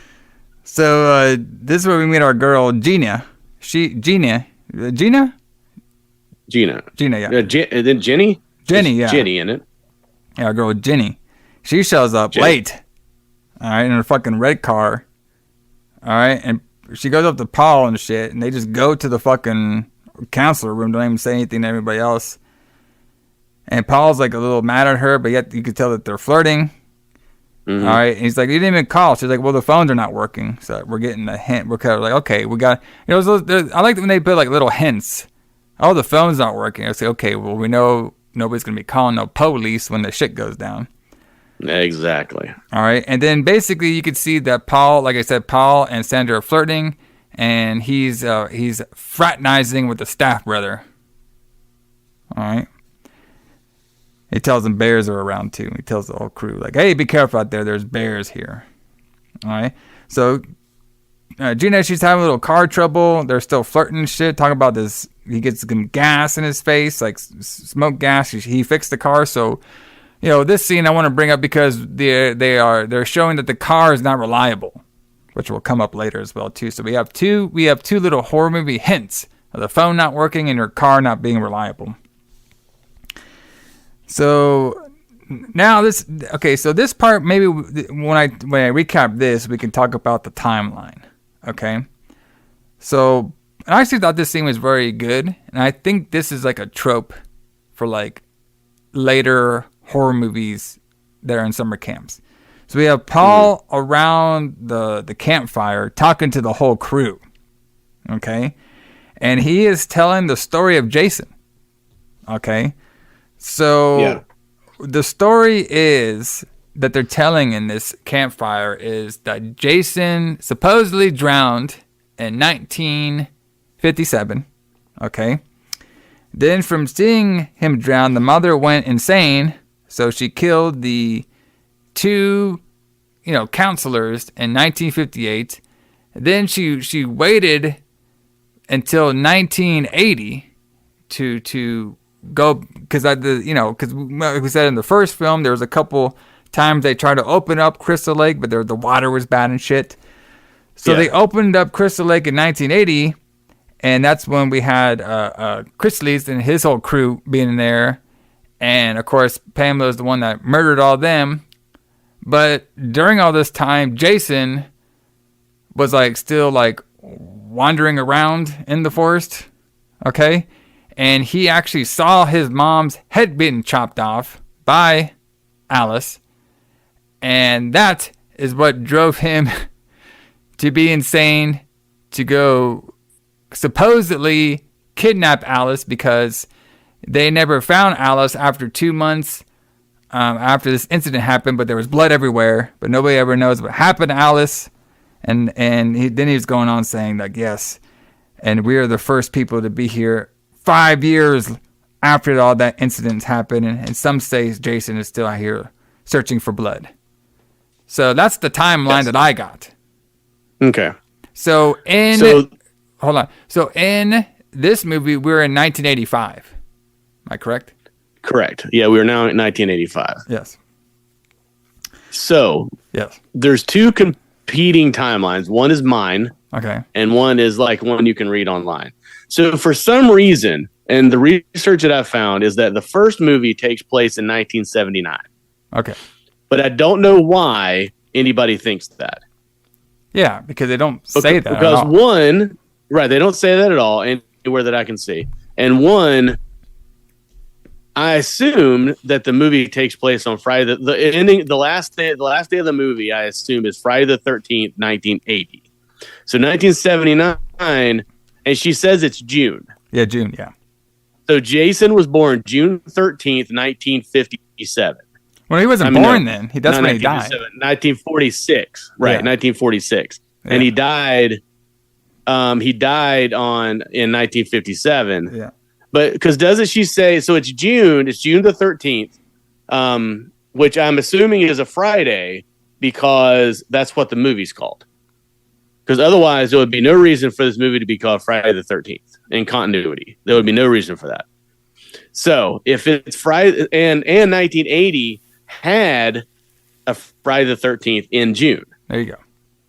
So this is where we meet our girl Gina. Gina. Yeah. Then Jenny. Yeah. Jenny in it. Yeah, our girl Jenny. She shows up late. All right, in her fucking red car. All right, and she goes up to Paul and shit, and they just go to the fucking counselor room. Don't even say anything to everybody else. And Paul's like a little mad at her, but yet you could tell that they're flirting. Mm-hmm. All right, and he's like, "You didn't even call." She's like, "Well, the phones are not working." So we're getting a hint. We're kind of like, "Okay, we got." I like when they put like little hints. Oh, the phone's not working. I say, "Okay, well, we know nobody's gonna be calling no police when the shit goes down." Exactly. All right, and then basically you could see that Paul, like I said, Paul and Sandra are flirting, and he's fraternizing with the staff brother. All right. He tells them bears are around too. He tells the whole crew, like, "Hey, be careful out there. There's bears here." All right. So Gina, she's having a little car trouble. They're still flirting and shit. Talking about this. He gets some gas in his face, like smoke gas. He fixed the car. So, this scene I want to bring up because they're showing that the car is not reliable, which will come up later as well too. So we have two little horror movie hints of the phone not working and your car not being reliable. So now this part, maybe when I recap this, we can talk about the timeline. Okay. So I actually thought this scene was very good, and I think this is like a trope for like later horror movies that are in summer camps. So we have Paul around the campfire talking to the whole crew. Okay. And he is telling the story of Jason. Okay. So the story is that they're telling in this campfire is that Jason supposedly drowned in 1957. Okay. Then from seeing him drown, the mother went insane. So she killed the two, counselors in 1958. Then she waited until 1980 to go, because because we said in the first film there was a couple times they tried to open up Crystal Lake, but the water was bad and shit. So they opened up Crystal Lake in 1980, and that's when we had Chrysalis and his whole crew being in there. And, of course, Pamela is the one that murdered all them. But during all this time, Jason was, still, wandering around in the forest, okay? And he actually saw his mom's head being chopped off by Alice. And that is what drove him to be insane, to go supposedly kidnap Alice, because they never found Alice after 2 months after this incident happened, but there was blood everywhere, but nobody ever knows what happened to Alice. And then he was going on saying yes, and we are the first people to be here 5 years after all that incident happened, and some say Jason is still out here searching for blood. So that's the timeline that I got. Okay. So hold on. So in this movie, we're in 1985. Am I correct? Correct. Yeah, we're now in 1985. Yes. So yes, there's two competing timelines. One is mine. Okay. And one is one you can read online. So for some reason, and the research that I found is that the first movie takes place in 1979. Okay. But I don't know why anybody thinks that. Yeah, because they don't say that. Because at all. They don't say that at all anywhere that I can see. And one, I assume that the movie takes place on Friday. The ending, the last day of the movie, I assume, is Friday the 13th, 1980. So 1979, and she says it's June. Yeah, June. Yeah. So Jason was born June 13th, 1957. Well, he wasn't born then. That's when he died. 1946. Right, yeah. 1946. Yeah. And he died. He died in 1957. Yeah. But because doesn't she say, so it's June the 13th, which I'm assuming is a Friday because that's what the movie's called. Because otherwise there would be no reason for this movie to be called Friday the 13th in continuity. There would be no reason for that. So if it's Friday and 1980 had a Friday the 13th in June. There you go.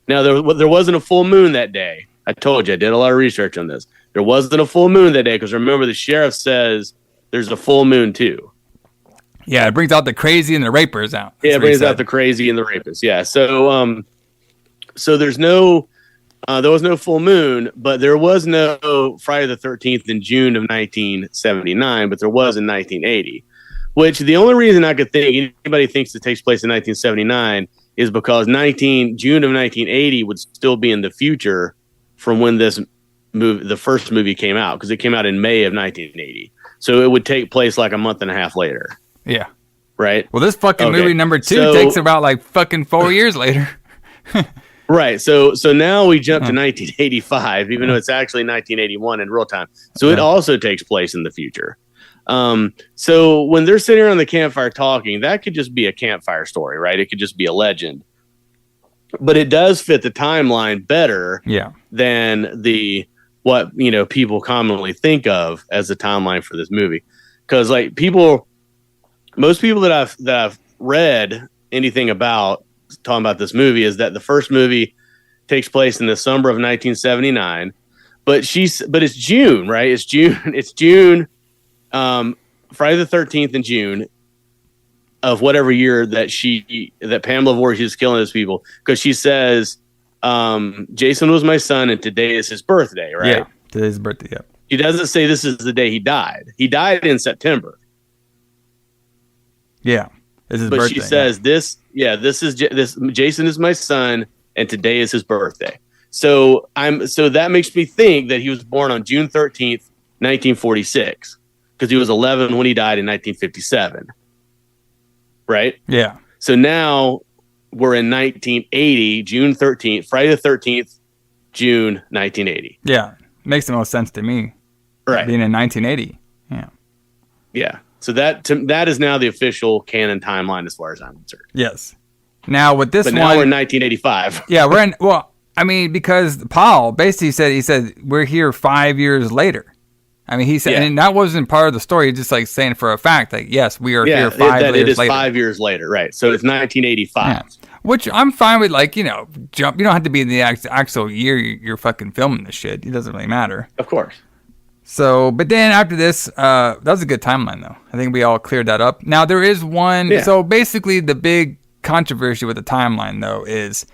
Now there wasn't a full moon that day. I told you, I did a lot of research on this. There wasn't a full moon that day because remember the sheriff says there's a full moon too. Yeah, it brings out the crazy and the rapers out. That's it brings out the crazy and the rapists. Yeah. So there's no there was no full moon, but there was no Friday the 13th in June of 1979, but there was in 1980. Which the only reason I could think anybody thinks it takes place in 1979 is because June of 1980 would still be in the future from when this movie, the first movie, came out, because it came out in May of 1980. So it would take place a month and a half later. Yeah. Right. Well, this fucking movie number 2 takes about fucking 4 years later. Right. So now we jump to 1985, even though it's actually 1981 in real time. So it also takes place in the future. So when they're sitting around the campfire talking, that could just be a campfire story, right? It could just be a legend. But it does fit the timeline better than what people commonly think of as the timeline for this movie. Because most people that I've read anything about talking about this movie is that the first movie takes place in the summer of 1979, but it's June, right? It's June. Friday the 13th in June of whatever year that Pamela Voorhees is killing those people, because she says Jason was my son and today is his birthday, right? Yeah, today's his birthday. Yeah. She doesn't say this is the day he died. He died in September. Yeah, it's his birthday. But she says this Jason is my son and today is his birthday. So that makes me think that he was born on June 13th, 1946. Because he was 11 when he died in 1957. Right? Yeah. So now we're in 1980, June 13th, Friday the 13th, June 1980. Yeah. Makes the most sense to me. Right. Being in 1980. Yeah. Yeah. So that is now the official canon timeline as far as I'm concerned. Yes. Now with this now we're in 1985. Yeah, I mean, because Paul basically he said, we're here 5 years later. I mean, he said, and that wasn't part of the story. He's just like saying for a fact, like, yes, we are here 5 years later. It is 5 years later, right? So it's 1985. Yeah. Which I'm fine with, like, you know, jump. You don't have to be in the actual year you're fucking filming this shit. It doesn't really matter. Of course. So, but then after this, that was a good timeline, though. I think we all cleared that up. Now, there is one. Yeah. So basically, the big controversy with the timeline, though, is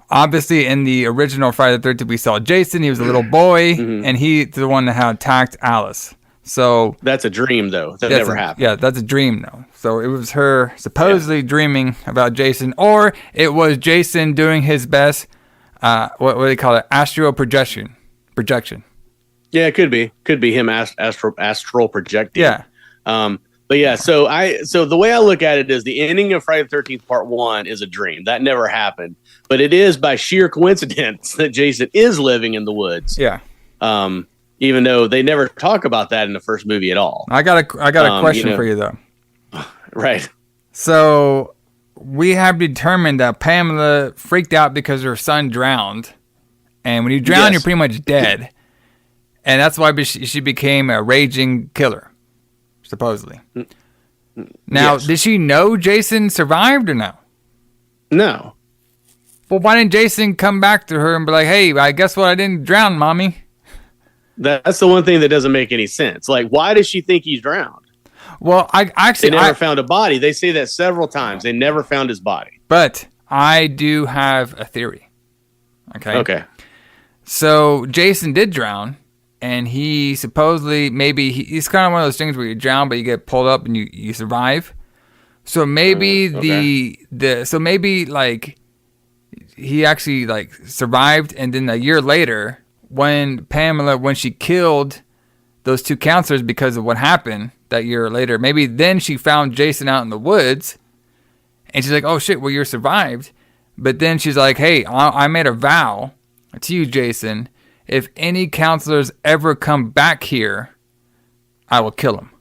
obviously in the original Friday the 13th, we saw Jason. He was a little boy, and he's the one that had attacked Alice. So that's a dream, though. That never happened. Yeah, that's a dream, though. So it was her supposedly dreaming about Jason, or it was Jason doing his best. What do they call it? Astral projection. Yeah, it could be. Could be him astral projecting. Yeah. But yeah, so the way I look at it is the ending of Friday the 13th Part 1 is a dream. That never happened. But it is by sheer coincidence that Jason is living in the woods. Yeah. Even though they never talk about that in the first movie at all. I got a question for you, though. Right. So we have determined that Pamela freaked out because her son drowned. And when you drown, you're pretty much dead. And that's why she became a raging killer, supposedly. Now, did she know Jason survived or no? No. Well, why didn't Jason come back to her and be like, hey, I guess what? I didn't drown, mommy. That's the one thing that doesn't make any sense. Like, why does she think he's drowned? Well, they never found a body. They say that several times. They never found his body. But I do have a theory. Okay. So Jason did drown, and he supposedly he's kind of one of those things where you drown, but you get pulled up and you survive. So maybe like he actually like survived, and then a year later, when she killed those two counselors because of what happened that year later, maybe then she found Jason out in the woods, and she's like, oh shit, well, you're survived. But then she's like, hey, I made a vow to you, Jason. If any counselors ever come back here, I will kill them.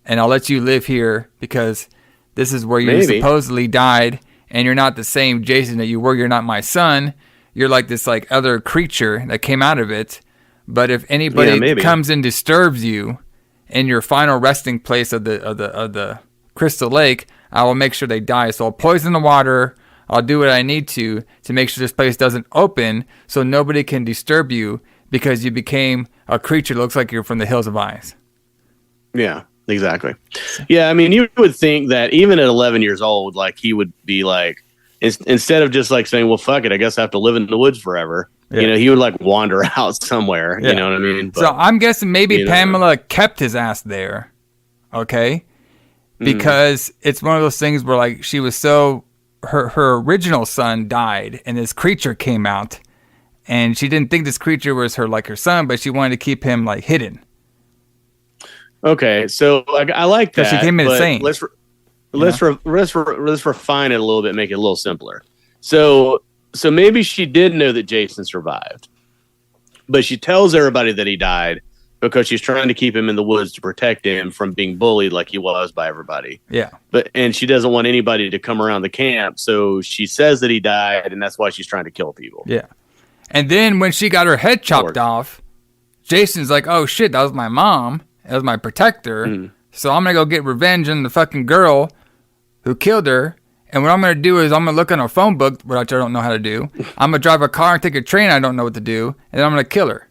And I'll let you live here because this is where you supposedly died, and you're not the same Jason that you were. You're not my son. You're like this like other creature that came out of it. But if anybody comes and disturbs you in your final resting place of the Crystal Lake, I will make sure they die. So I'll poison the water. I'll do what I need to make sure this place doesn't open so nobody can disturb you because you became a creature that looks like you're from the Hills of Eyes. Yeah, exactly. Yeah, I mean, you would think that even at 11 years old, like he would be like, instead of just like saying, well, fuck it, I guess I have to live in the woods forever. Yeah. You know, he would like wander out somewhere. Yeah. You know what I mean? But, so I'm guessing maybe Pamela kept his ass there. Okay. Because it's one of those things where like she was so, her original son died and this creature came out and she didn't think this creature was her son, but she wanted to keep him like hidden. Okay. So I like that. She came in insane. Let's refine it a little bit, make it a little simpler. So maybe she did know that Jason survived, but she tells everybody that he died because she's trying to keep him in the woods to protect him from being bullied like he was by everybody. Yeah. And she doesn't want anybody to come around the camp, so she says that he died, and that's why she's trying to kill people. Yeah. And then when she got her head chopped off, Jason's like, oh shit, that was my mom. That was my protector. So I'm going to go get revenge on the fucking girl who killed her. And what I'm going to do is I'm going to look on her phone book, which I don't know how to do. I'm going to drive a car and take a train I don't know what to do. And then I'm going to kill her.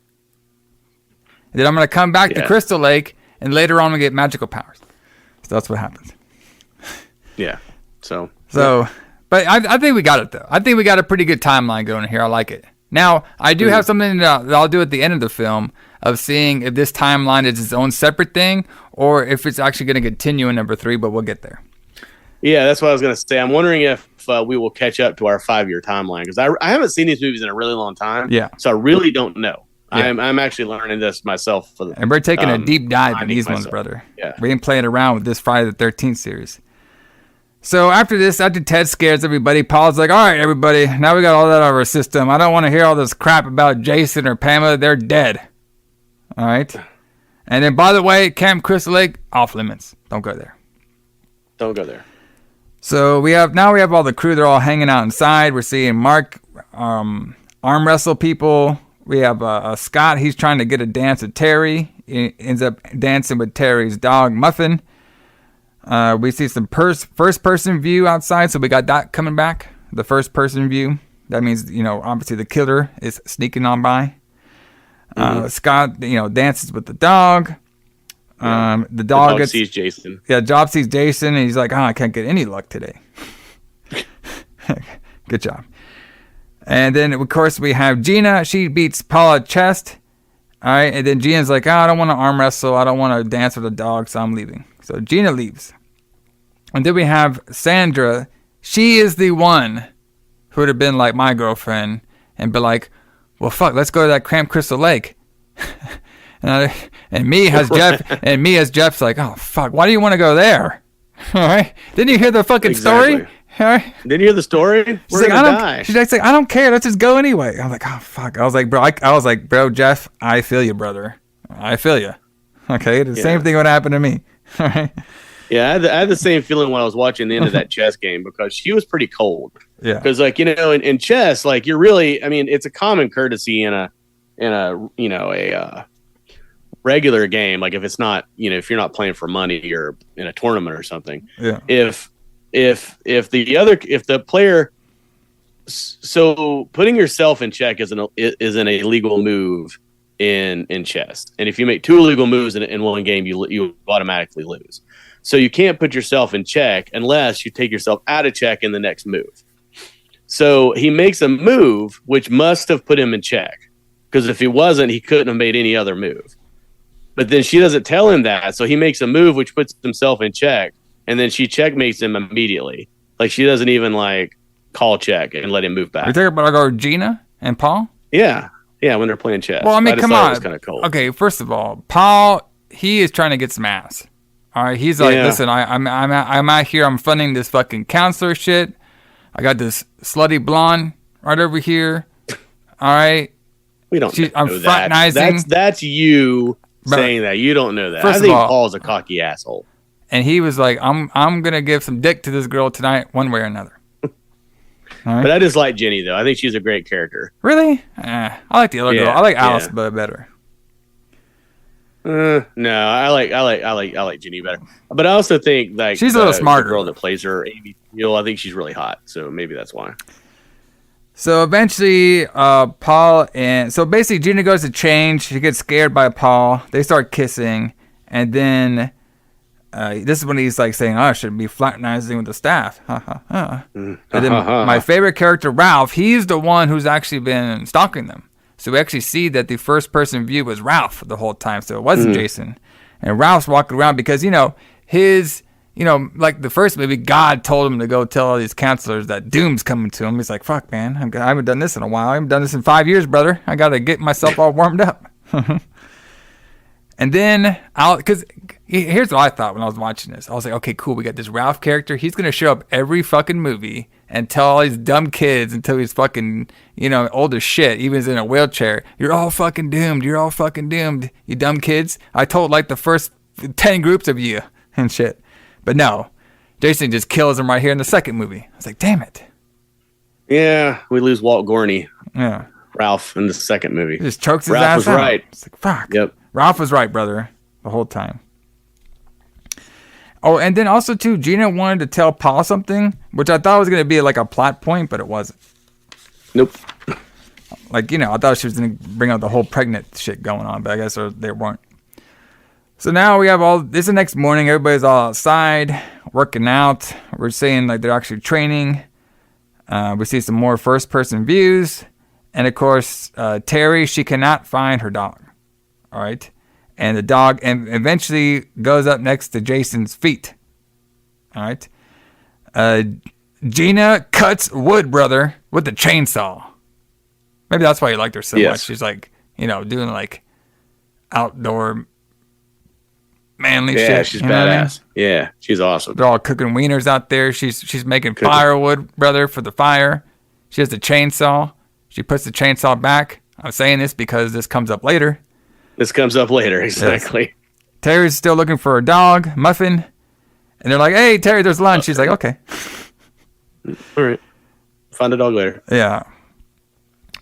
And then I'm going to come back to Crystal Lake. And later on, I'm going to get magical powers. So that's what happens. Yeah. So. But I think we got it, though. I think we got a pretty good timeline going here. I like it. Now, I do have something that I'll do at the end of the film of seeing if this timeline is its own separate thing or if it's actually going to continue in number 3, but we'll get there. Yeah, that's what I was going to say. I'm wondering if we will catch up to our 5-year timeline because I haven't seen these movies in a really long time. Yeah. So I really don't know. Yeah. I'm actually learning this myself. And we're taking a deep dive in these ones, brother. Yeah. We ain't playing around with this Friday the 13th series. So after Ted scares everybody, Paul's like, all right, everybody, now we got all that out of our system. I don't want to hear all this crap about Jason or Pamela. They're dead. All right. And then, by the way, Camp Crystal Lake, off limits. Don't go there. Don't go there. So we have all the crew. They're all hanging out inside. We're seeing Mark arm wrestle people. We have Scott. He's trying to get a dance with Terry. He ends up dancing with Terry's dog, Muffin. We see some first-person view outside, so we got that coming back. The first-person view. That means, obviously the killer is sneaking on by. Scott, dances with the dog. The dog sees Jason. Yeah, Job sees Jason, and he's like, I can't get any luck today. Good job. And then, of course, we have Gina. She beats Paula chest. All right, and then Gina's like, I don't want to arm wrestle. I don't want to dance with a dog, so I'm leaving. So Gina leaves. And then we have Sandra. She is the one who would have been like my girlfriend and be like, well, fuck, let's go to that Camp Crystal Lake. and me as Jeff's like, oh, fuck, why do you want to go there? All right. Didn't you hear the fucking story? All right. Didn't you hear the story? We're gonna die. She's like, I don't care. Let's just go anyway. I'm like, oh, fuck. I was like, bro, Jeff, I feel you, brother. I feel you. Okay. The same thing would happen to me. All right. Yeah, I had the same feeling when I was watching the end of that chess game because she was pretty cold. Yeah. Because in chess, like you're really, it's a common courtesy in a regular game. Like if it's not, if you're not playing for money or in a tournament or something. Yeah. If the player, so putting yourself in check is an illegal move in chess, and if you make two illegal moves in one game, you automatically lose. So you can't put yourself in check unless you take yourself out of check in the next move. So he makes a move which must have put him in check, because if he wasn't, he couldn't have made any other move. But then she doesn't tell him that, so he makes a move which puts himself in check, and then she checkmates him immediately. Like she doesn't even call check and let him move back. You're talking about Gina and Paul? Yeah, when they're playing chess. Well, come on. It was kind of cold. Okay, first of all, Paul, he is trying to get some ass. All right, he's like, listen, I'm out here. I'm funding this fucking counselor shit. I got this slutty blonde right over here. All right, we don't. I'm fraternizing. That's you saying that. You don't know that. I think Paul's a cocky asshole. And he was like, I'm gonna give some dick to this girl tonight, one way or another. Right. But I just like Jenny though. I think she's a great character. Really? I like the other girl. I like Alice better. No, I like Jenny better. But I also think she's a little smarter. The girl that plays her, Amy Steele, I think she's really hot. So maybe that's why. So eventually, Paul so basically Gina goes to change. She gets scared by Paul. They start kissing, and then this is when he's like saying, I should be fraternizing with the staff. And then my favorite character, Ralph, he's the one who's actually been stalking them. So we actually see that the first person view was Ralph the whole time. So it wasn't Jason. And Ralph's walking around because, his, like the first movie, God told him to go tell all these counselors that doom's coming to him. He's like, fuck, man, I haven't done this in a while. I haven't done this in 5 years, brother. I got to get myself all warmed up. And then, because here's what I thought when I was watching this. I was like, okay, cool. We got this Ralph character. He's going to show up every fucking movie and tell all these dumb kids until he's fucking, old as shit. Even if he's in a wheelchair. You're all fucking doomed. You're all fucking doomed. You dumb kids. I told the first 10 groups of you and shit. But no, Jason just kills him right here in the second movie. I was like, damn it. Yeah, we lose Walt Gorney. Yeah. Ralph in the second movie. He just chokes his ass out. Right. It's like, fuck. Yep. Ralph was right, brother, the whole time. Oh, and then also, too, Gina wanted to tell Paul something, which I thought was going to be like a plot point, but it wasn't. Nope. I thought she was going to bring out the whole pregnant shit going on, but I guess they weren't. So now we have this is the next morning. Everybody's all outside, working out. We're seeing they're actually training. We see some more first-person views. And, of course, Terry, she cannot find her dog. All right. And the dog eventually goes up next to Jason's feet. All right. Gina cuts wood, brother, with the chainsaw. Maybe that's why you liked her so much. She's doing outdoor manly shit. Yeah, she's badass. Yeah, she's awesome. They're all cooking wieners out there. She's making firewood, brother, for the fire. She has the chainsaw. She puts the chainsaw back. I'm saying this because this comes up later. Exactly. Yes. Terry's still looking for a dog, Muffin. And they're like, hey, Terry, there's lunch. She's like, okay. All right. Find a dog later. Yeah.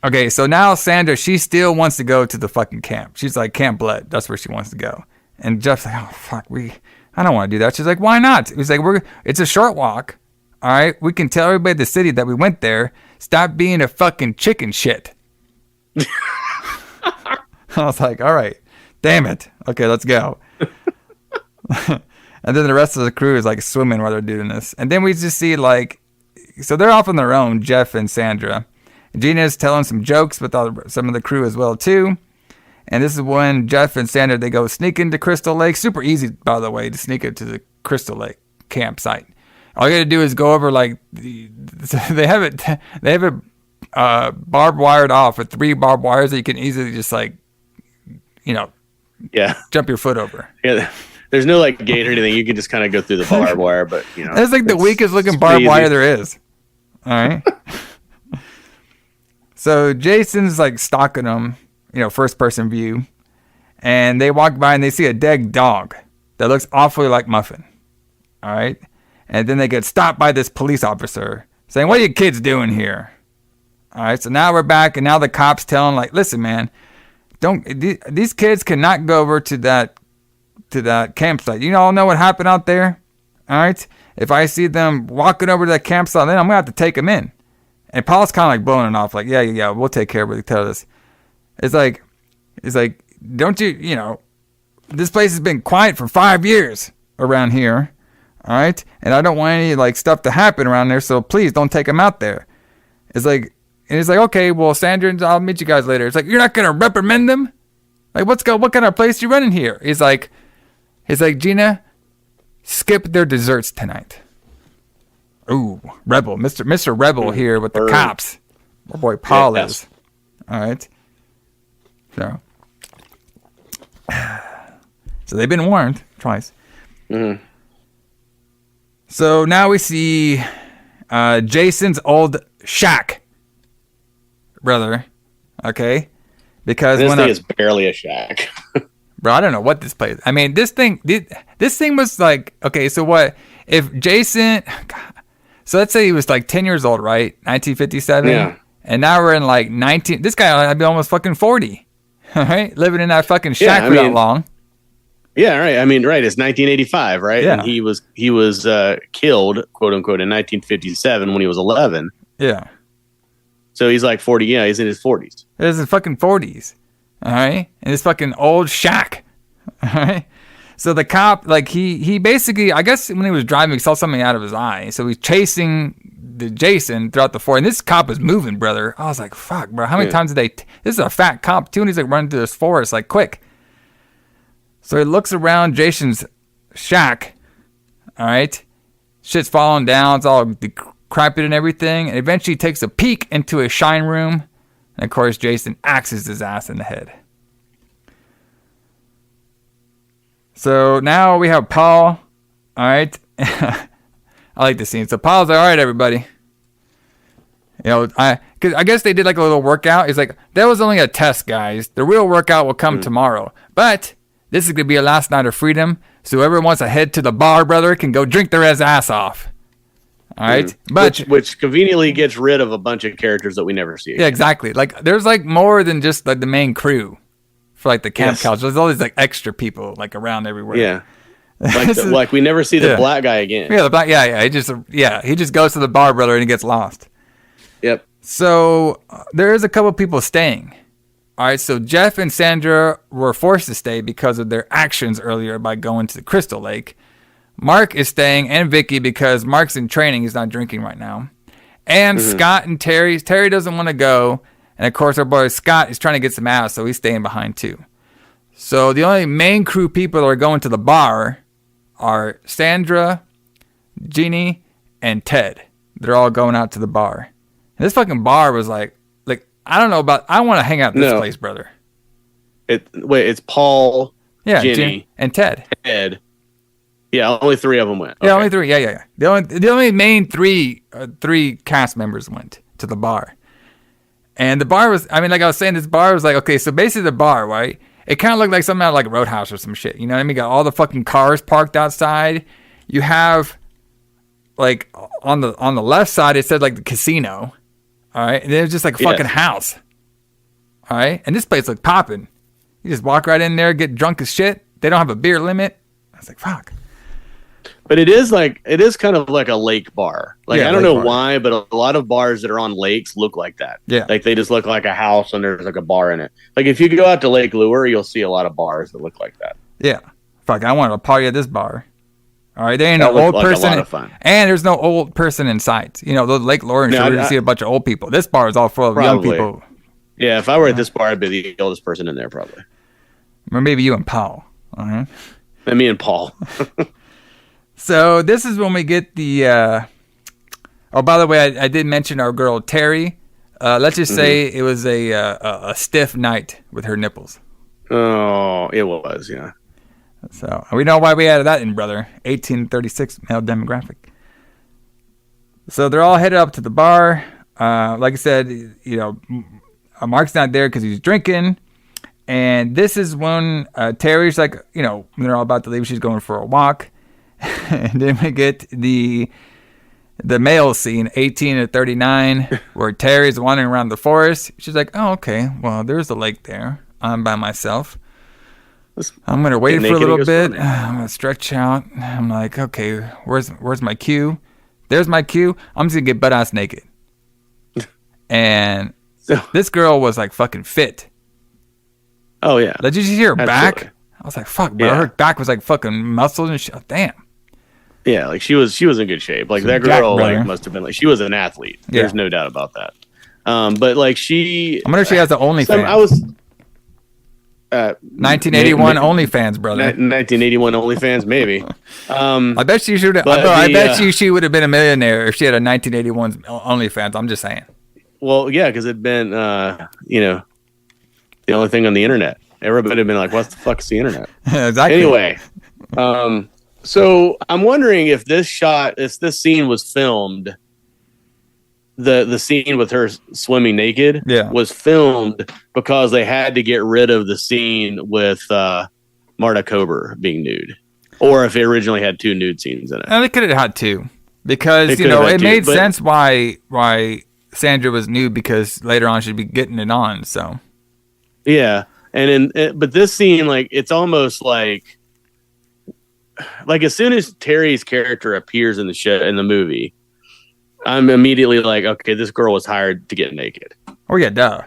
Okay, so now Sandra, she still wants to go to the fucking camp. She's like, Camp Blood. That's where she wants to go. And Jeff's like, oh, fuck, I don't want to do that. She's like, why not? He's like, it's a short walk. All right? We can tell everybody in the city that we went there. Stop being a fucking chicken shit. I was like, all right. Damn it. Okay, let's go. And then the rest of the crew is like swimming while they're doing this. And then we just see like, so they're off on their own, Jeff and Sandra. Gina's telling some jokes with some of the crew as well too. And this is when Jeff and Sandra, they go sneak into Crystal Lake. Super easy, by the way, to sneak into the Crystal Lake campsite. All you got to do is go over like they have it barbed wired off with 3 barbed wires that you can easily just like, jump your foot over. Yeah. There's no like gate or anything. You can just kind of go through the barbed wire, but it's like the weakest looking barbed wire there is. All right. So Jason's like stalking them, first person view, and they walk by and they see a dead dog that looks awfully like Muffin. All right. And then they get stopped by this police officer saying, "What are you kids doing here?" All right. So now we're back, and now the cops tell them like, "Listen, man, these kids cannot go over to that campsite. You all know what happened out there. All right. If I see them walking over to that campsite, then I'm gonna have to take them in." And Paul's kind of like blowing it off, like, yeah, we'll take care of it. Tell us. It's like, don't you, this place has been quiet for 5 years around here, all right? And I don't want any, like, stuff to happen around there, so please don't take them out there. It's like, okay, well, Sandra, I'll meet you guys later. It's like, you're not going to reprimand them? Like, what kind of place you running here? He's like, Gina, skip their desserts tonight. Ooh, Rebel. Mr. Rebel here with the cops. My boy Paul is. All right. So they've been warned twice. Mm-hmm. So now we see Jason's old shack, brother. Okay? Because this thing is barely a shack. Bro, I don't know what this place. I mean, this thing was like, okay, so what if Jason... God, so let's say he was like 10 years old, right? 1957. Yeah. And now we're in like 19. This guy might be almost fucking 40. All right? Living in that fucking shack for that long. Yeah, right. I mean, right. It's 1985, right? Yeah. And he was killed, quote unquote, in 1957 when he was 11. Yeah. So he's like 40. Yeah, he's in his 40s. He's in his fucking 40s. All right? In this fucking old shack. All right? So the cop, like, he basically, I guess when he was driving, he saw something out of his eye. So he's chasing the Jason throughout the forest. And this cop is moving, brother. I was like, fuck, bro. How many times did they... This is a fat cop, too. And he's, like, running through this forest, like, quick. So he looks around Jason's shack. All right? Shit's falling down. It's all decrepit and everything. And eventually he takes a peek into a shine room. And, of course, Jason axes his ass in the head. So now we have Paul. All right. I like the scene. So Paul's like, all right, everybody. Cause I guess they did like a little workout. He's like, that was only a test, guys. The real workout will come tomorrow. But this is going to be a last night of freedom. So whoever wants to head to the bar, brother, can go drink their ass off. All right. But which conveniently gets rid of a bunch of characters that we never see again. Yeah, exactly. Like there's like more than just like the main crew. For like the camp couch, there's all these like extra people like around everywhere. Yeah, like we never see the black guy again. Yeah, the black. Yeah. He just goes to the bar, brother, and he gets lost. Yep. So there is a couple people staying. All right. So Jeff and Sandra were forced to stay because of their actions earlier by going to the Crystal Lake. Mark is staying, and Vicky, because Mark's in training. He's not drinking right now. And Scott and Terry. Terry doesn't want to go. And, of course, our boy Scott is trying to get some ass, so he's staying behind, too. So the only main crew people that are going to the bar are Sandra, Jeannie, and Ted. They're all going out to the bar. And this fucking bar was like I don't know about... I want to hang out in this place, brother. It's Paul, Jeannie, and Ted. Yeah, only 3 of them went. Yeah, only 3. Yeah. The only main three cast members went to the bar. And the bar was, I mean, like I was saying, this bar was like, okay, so basically the bar, right? It kind of looked like something out of like a Roadhouse or some shit. You know what I mean? Got all the fucking cars parked outside. You have, like, on the left side, it said like the casino. All right. And then it was just like a fucking house. All right. And this place looked popping. You just walk right in there, get drunk as shit. They don't have a beer limit. I was like, fuck. But it is kind of like a lake bar. Like, I don't know why, but a lot of bars that are on lakes look like that. Yeah. Like they just look like a house and there's like a bar in it. Like if you go out to Lake Lure, you'll see a lot of bars that look like that. Yeah. Fuck, I want to party at this bar. All right, there ain't no old person. A lot of fun. And there's no old person in sight. You know, the Lake Lure and shit, you see a bunch of old people. This bar is all full of young people. Yeah, if I were at this bar, I'd be the oldest person in there probably. Or maybe you and Paul. And me and Paul. So this is when we get the. Oh, by the way, I did mention our girl Terry. Let's just say it was a stiff night with her nipples. Oh, it was, yeah. So we know why we added that in, brother. 1836 male demographic. So they're all headed up to the bar. Like I said, you know, Mark's not there because he's drinking. And this is when Terry's like, you know, when they're all about to leave, she's going for a walk. And then we get the male scene, 18 to 39, where Terry's wandering around the forest. She's like, oh, okay, well, there's a lake there. I'm by myself. I'm going to wait for a little bit. I'm going to stretch out. I'm like, okay, where's my cue? There's my cue. I'm just going to get butt-ass naked. And this girl was like fucking fit. Oh, yeah. Did you see her back? I was like, fuck, bro. Yeah. Her back was like fucking muscles and shit. Oh, damn. Yeah, like she was in good shape. Like that girl like must have been like she was an athlete. Yeah. There's no doubt about that. But like I wonder if she has the OnlyFans. I was 1981 OnlyFans, brother. 1981 OnlyFans, maybe. I bet she should. I bet she would have been a millionaire if she had a 1981 OnlyFans. I'm just saying. Well, yeah, because it'd been you know, the only thing on the internet. Everybody would have been like, "What the fuck is the internet?" Exactly. Anyway, so I'm wondering if this scene was filmed. The scene with her swimming naked was filmed because they had to get rid of the scene with Marta Kober being nude, or if it originally had 2 nude scenes in it. And they could have had 2 because you know it made sense why Sandra was nude because later on she'd be getting it on. So yeah, but this scene, like, it's almost like as soon as Terry's character appears in the movie, I'm immediately like, okay, this girl was hired to get naked. Oh yeah, duh.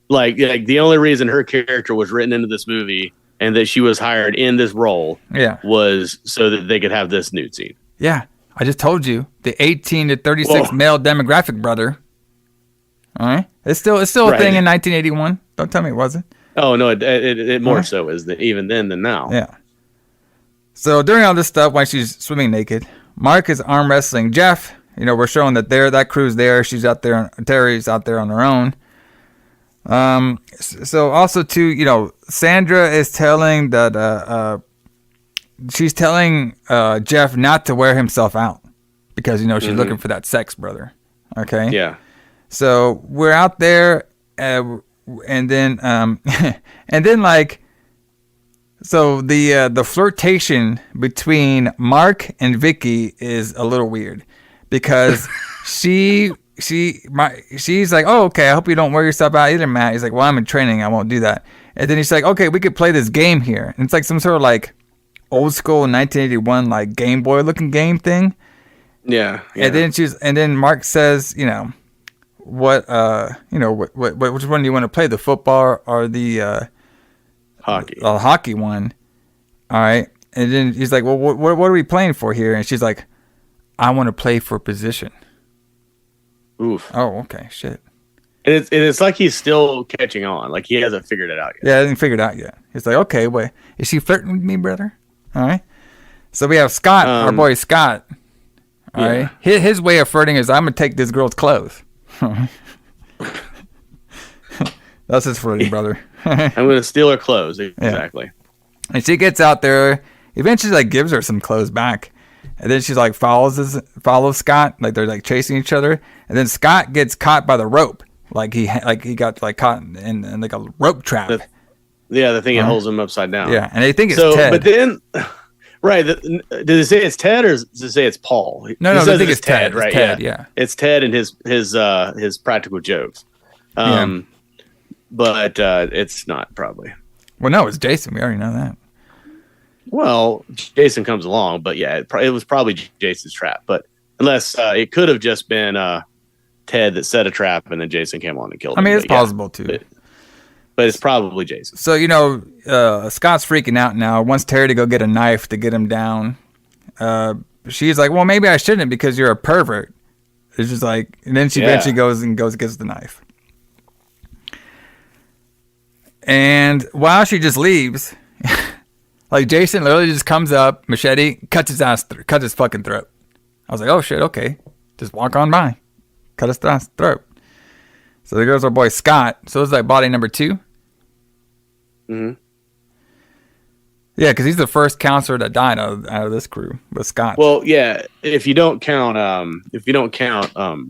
Like the only reason her character was written into this movie and that she was hired in this role, was so that they could have this nude scene. Yeah, I just told you the 18 to 36 male demographic, brother. All right, it's still a thing in 1981. Don't tell me it wasn't. Oh no, it more so is even then than now. Yeah. So during all this stuff, while she's swimming naked, Mark is arm wrestling Jeff. You know, we're showing that crew's there. She's out there. Terry's out there on her own. So also too, you know, Sandra is telling she's telling Jeff not to wear himself out because, you know, she's looking for that sex, brother. Okay. Yeah. So we're out there, and then like, so the flirtation between Mark and Vicky is a little weird. Because she's like, oh, okay, I hope you don't wear yourself out either, Matt. He's like, well, I'm in training. I won't do that. And then he's like, okay, we could play this game here. And it's like some sort of like old school 1981 like Game Boy looking game thing. Yeah. And then Mark says, you know, which one do you want to play, the football or the hockey? The hockey one. All right. And then he's like, well, what are we playing for here? And she's like, I want to play for position. Oof. Oh, okay. Shit. And it's like he's still catching on. Like he hasn't figured it out yet. Yeah, I didn't figure it out yet. He's like, okay, wait. Is she flirting with me, brother? All right. So we have Scott, our boy Scott. All right. His way of flirting is, I'm going to take this girl's clothes. That's his flirting, brother. I'm going to steal her clothes. Exactly. Yeah. And she gets out there. Eventually, like, gives her some clothes back. And then she's like follows Scott, like they're like chasing each other. And then Scott gets caught by the rope, like he got like caught in like a rope trap. The thing that holds him upside down. Yeah, and they think it's Ted. But then, right? Did it say it's Ted or does it say it's Paul? No, I think it's Ted. Right? It's Ted, yeah. It's Ted and his practical jokes. but it's not probably. Well, no, it's Jason. We already know that. Well, Jason comes along, but yeah, it was probably Jason's trap. But unless it could have just been Ted that set a trap and then Jason came on and killed him. I mean, it's possible too. But it's probably Jason. So, Scott's freaking out now. Wants Terry to go get a knife to get him down. She's like, well, maybe I shouldn't because you're a pervert. It's just like, and then she eventually goes and gets the knife. And while she just leaves, like Jason literally just comes up, machete, cuts his fucking throat. I was like, oh shit, okay. Just walk on by. Cut his throat. So there goes our boy Scott. So it's like body number 2. Mm-hmm. Yeah, because he's the first counselor that died out of this crew with Scott. Well, yeah, if you don't count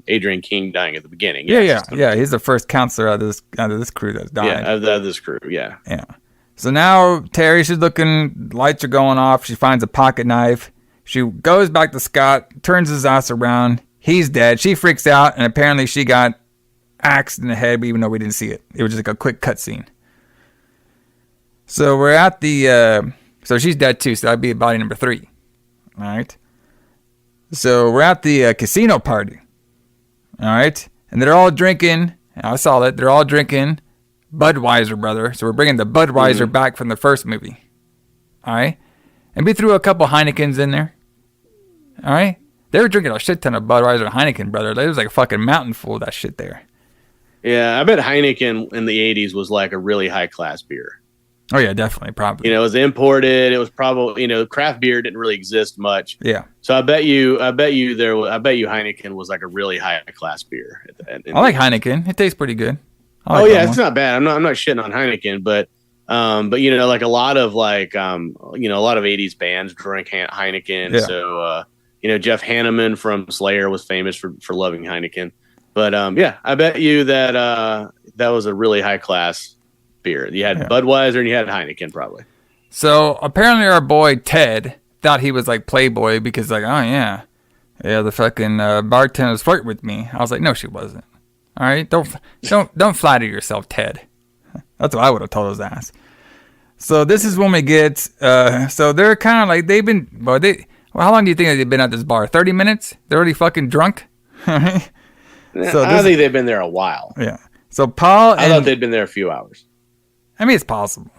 Adrian King dying at the beginning. Yeah. He's the first counselor out of this crew that's died. Yeah, out of this crew. Yeah. Yeah. So now Terry, she's looking. Lights are going off. She finds a pocket knife. She goes back to Scott, turns his ass around. He's dead. She freaks out, and apparently she got axed in the head, even though we didn't see it. It was just like a quick cutscene. So we're at the, so she's dead too, so that'd be body number 3. All right. So we're at the casino party. All right. And they're all drinking. I saw that. They're all drinking Budweiser, brother. So we're bringing the Budweiser back from the first movie. All right. And we threw a couple Heinekens in there. All right. They were drinking a shit ton of Budweiser and Heineken, brother. There was like a fucking mountain full of that shit there. Yeah, I bet Heineken in the 80s was like a really high class beer. Oh yeah, definitely, probably. It was imported. It was probably, craft beer didn't really exist much. Yeah. So I bet you Heineken was like a really high class beer. I like Heineken. It tastes pretty good. It's not bad. I'm not shitting on Heineken, but like a lot of a lot of 80s bands drink Heineken. Yeah. So Jeff Hanneman from Slayer was famous for loving Heineken. But I bet you that that was a really high class beer. You had Budweiser and you had Heineken probably. So apparently our boy Ted thought he was like Playboy because like, oh yeah, the fucking bartenders flirt with me. I was like, no, she wasn't. All right, don't flatter yourself, Ted. That's what I would have told his ass. So this is when we get. So they're kind of like how long do you think they've been at this bar? 30 minutes? They're already fucking drunk. So I think they've been there a while. Yeah. So Paul, I thought they'd been there a few hours. I mean, it's possible.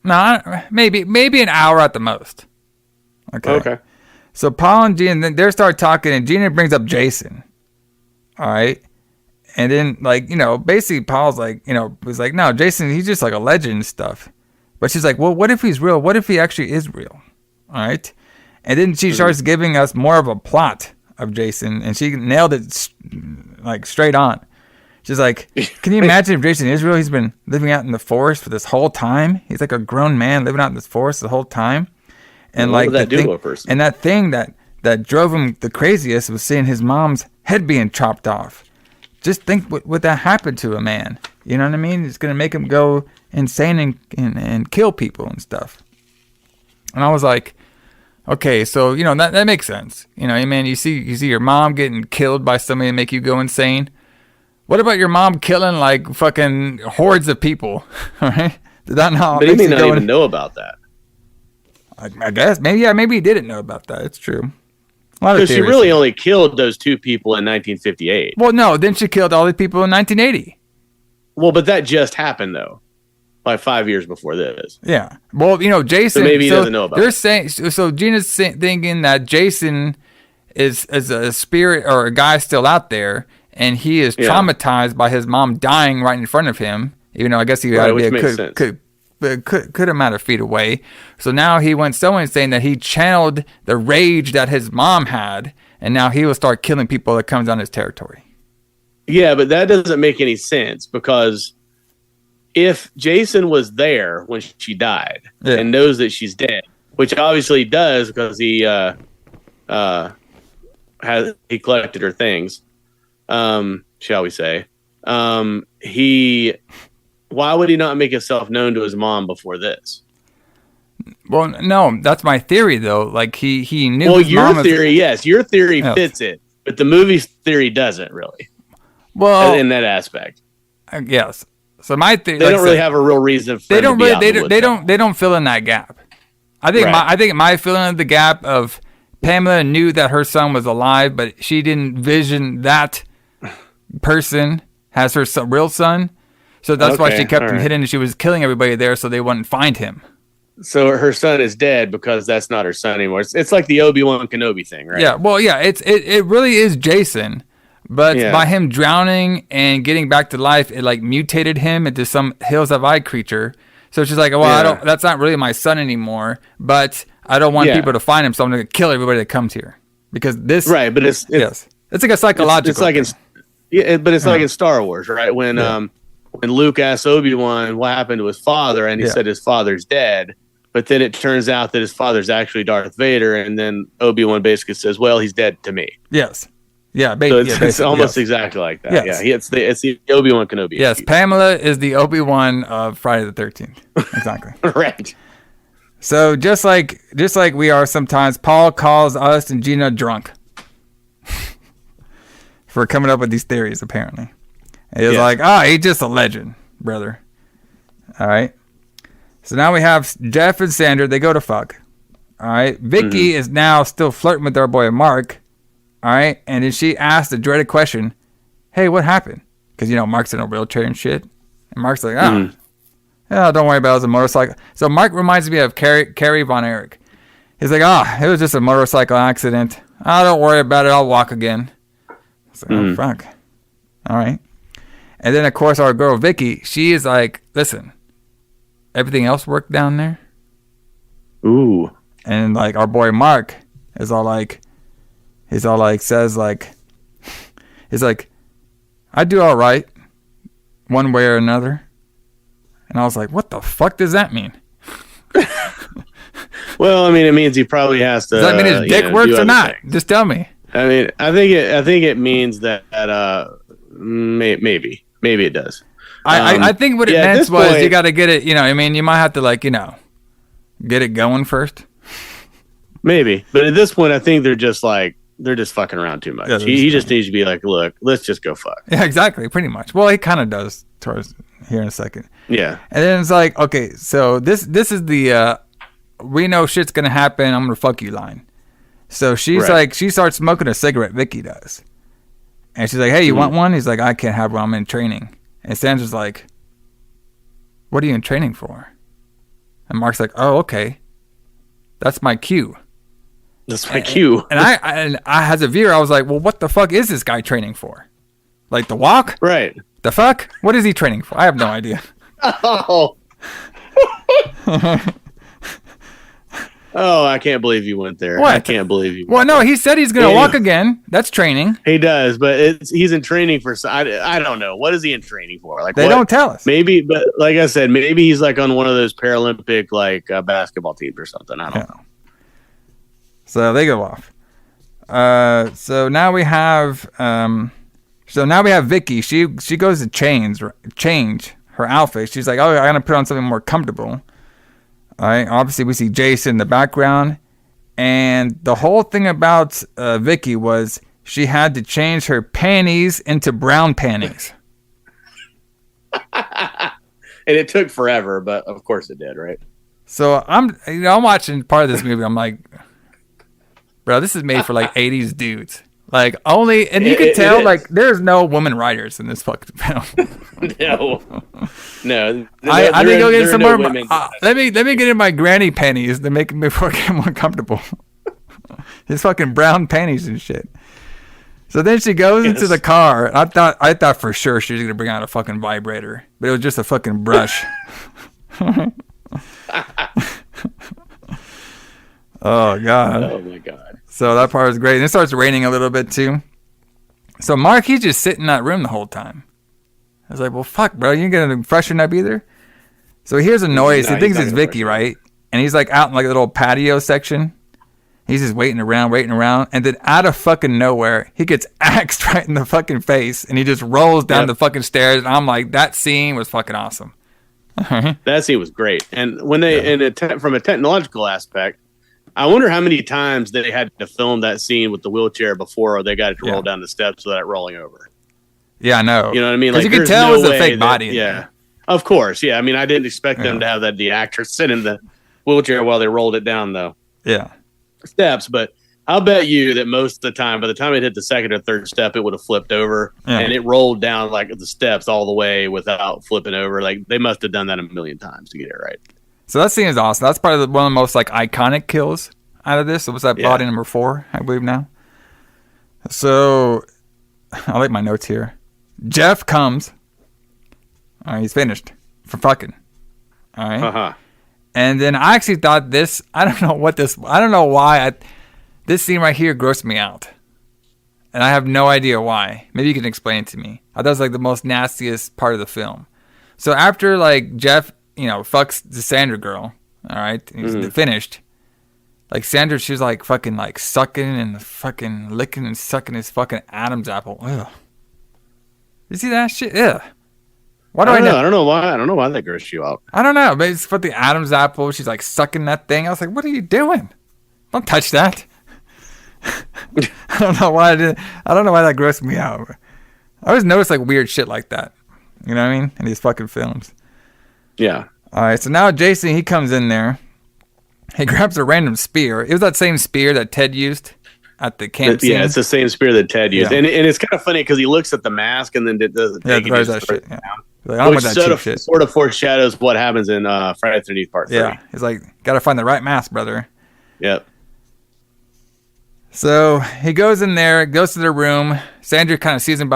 No, maybe an hour at the most. Okay. So Paul and Gina, they start talking, and Gina brings up Jason. All right. And then, basically Paul's was like, no, Jason, he's just like a legend and stuff. But she's like, well, what if he's real? What if he actually is real? All right. And then she starts giving us more of a plot of Jason, and she nailed it straight on. She's like, can you imagine if Jason is real? He's been living out in the forest for this whole time. He's like a grown man living out in this forest the whole time. And what would that do to a person? And that thing that drove him the craziest was seeing his mom's head being chopped off. Just think what that happened to a man. You know what I mean? It's going to make him go insane and kill people and stuff. And I was like, okay, so, that makes sense. You see your mom getting killed by somebody to make you go insane. What about your mom killing like fucking hordes of people? All right, did that not? But he may not even know about that. I guess maybe he didn't know about that. It's true. Because she really only killed those 2 people in 1958. Well, no, then she killed all the people in 1980. Well, but that just happened though, by 5 years before this. Yeah. Well, Jason. So maybe he doesn't know about. They're saying so. Gina's thinking that Jason is a spirit or a guy still out there. And he is traumatized by his mom dying right in front of him, even though I guess he had to be a good amount of feet away. So now he went so insane that he channeled the rage that his mom had, and now he will start killing people that comes on his territory. Yeah, but that doesn't make any sense because if Jason was there when she died and knows that she's dead, which obviously he does because he collected her things. Shall we say, why would he not make himself known to his mom before this? Well, no, that's my theory though. Like he knew. Well, your theory fits it, but the movie's theory doesn't really. Well, in that aspect. Yes. So my thing, they don't really have a real reason. For they don't fill in that gap. I think my filling in the gap of Pamela knew that her son was alive, but she didn't vision that person as her real son. So that's why she kept him hidden, and she was killing everybody there so they wouldn't find him. So her son is dead because that's not her son anymore. It's like the Obi-Wan Kenobi thing, right? Yeah, well, yeah, it really is Jason, but by him drowning and getting back to life, it like mutated him into some Hills Have Eyes creature. So she's like, well, that's not really my son anymore, but I don't want people to find him, so I'm going to kill everybody that comes here. Because this... Right, but it's like a psychological it's like it's like in Star Wars, right? When Luke asked Obi-Wan what happened to his father, and he said his father's dead, but then it turns out that his father's actually Darth Vader, and then Obi-Wan basically says, well, he's dead to me. Yes. Yeah, so it's almost exactly like that. Yes. Yeah, it's the Obi-Wan Kenobi. Yes, Pamela is the Obi-Wan of Friday the 13th. Exactly. Right. So just like we are sometimes, Paul calls us and Gina drunk for coming up with these theories. Apparently, he's like, he's just a legend, brother. All right. So now we have Jeff and Sandra. They go to fuck. All right. Vicky is now still flirting with our boy Mark. All right, and then she asked the dreaded question, hey, what happened? Because, Mark's in a wheelchair and shit. And Mark's like, don't worry about it. It was a motorcycle. So Mark reminds me of Kerry Von Erich. He's like, it was just a motorcycle accident. Don't worry about it. I'll walk again. So, oh, fuck. All right. And then, of course, our girl Vicky, she is like, listen, everything else worked down there? Ooh. And, like, our boy Mark is all like, says like, he's like, I do all right, one way or another. And I was like, what the fuck does that mean? Well, I mean, it means he probably has to. Does that mean his dick works or not? Things. Just tell me. I mean, I think it means that maybe it does. I think what it meant was you got to get it. You might have to get it going first. Maybe, but at this point, I think they're just fucking around too much. He just needs to be like, look, let's just go fuck. Yeah, exactly. Pretty much. Well, he kind of does towards here in a second. Yeah. And then it's like, okay, so this is the we know shit's going to happen. I'm going to fuck you line. So she's like, she starts smoking a cigarette. Vicky does. And she's like, hey, you want one? He's like, I can't have one. I'm in training. And Sandra's like, what are you in training for? And Mark's like, oh, okay. That's my cue. That's my cue. And I, as a viewer, I was like, well, what the fuck is this guy training for? Like the walk? Right. The fuck? What is he training for? I have no idea. Oh. Oh, I can't believe you went there. What? I can't believe you. Well, no, he said he's going to walk again. That's training. He does, but he's in training for. I don't know. What is he in training for? Like they don't tell us. Maybe, but like I said, maybe he's like on one of those Paralympic basketball teams or something. I don't know. So they go off. So now we have Vicky. She goes to change her outfit. She's like, oh, I gotta put on something more comfortable. All right. Obviously, we see Jason in the background, and the whole thing about Vicky was she had to change her panties into brown panties. And it took forever, but of course it did, right? So I'm watching part of this movie. I'm like, bro, this is made for like 80s dudes. Like only, and you can tell like there's no women writers in this fucking film. No. I need to go get some more. Let me get in my granny panties to make me fucking more comfortable. His fucking brown panties and shit. So then she goes into the car. I thought for sure she was gonna bring out a fucking vibrator, but it was just a fucking brush. Oh god. Oh my god. So that part was great. And it starts raining a little bit too. So Mark, he's just sitting in that room the whole time. I was like, well, fuck, bro. You ain't gonna freshen up either? So he hears a noise. He thinks it's Vicky, right? And he's like out in like a little patio section. He's just waiting around. And then out of fucking nowhere, he gets axed right in the fucking face. And he just rolls down the fucking stairs. And I'm like, that scene was fucking awesome. That scene was great. And when they, from a technological aspect, I wonder how many times they had to film that scene with the wheelchair before they got it to roll down the steps without it rolling over. Yeah, I know. You know what I mean? Like you could tell it was a fake body. Yeah. Of course, yeah. I mean, I didn't expect them to have the actor sit in the wheelchair while they rolled it down, though. Yeah. Steps, but I'll bet you that most of the time, by the time it hit the second or third step, it would have flipped over, and it rolled down like the steps all the way without flipping over. Like they must have done that a million times to get it right. So that scene is awesome. That's probably one of the most like iconic kills out of this. It was that body number 4, I believe now. So I like my notes here. Jeff comes. All right, he's finished for fucking. All right. And then I actually thought this. I don't know why. This scene right here grossed me out, and I have no idea why. Maybe you can explain it to me. I thought it was like the most nastiest part of the film. So after like Jeff, fucks the Sandra girl. All right, he's finished. Like Sandra, she was like fucking like sucking and fucking licking and sucking his fucking Adam's apple. Ugh. You see that shit? Yeah. Why do I know? I don't know why. I don't know why that grossed you out. I don't know, but it's for the Adam's apple. She's like sucking that thing. I was like, what are you doing? Don't touch that. I don't know why that grossed me out. I always notice like weird shit like that. You know what I mean? In these fucking films. Yeah. All right. So now Jason, he comes in there. He grabs a random spear. It was that same spear that Ted used at the camp scene. Yeah, it's the same spear that Ted used. Yeah. And it's kind of funny because he looks at the mask and then doesn't take it. That shit. Yeah. Like, which sort of foreshadows what happens in Friday the 13th Part 3. Yeah. He's like, gotta find the right mask, brother. Yep. So he goes in there, goes to their room. Sandra kind of sees him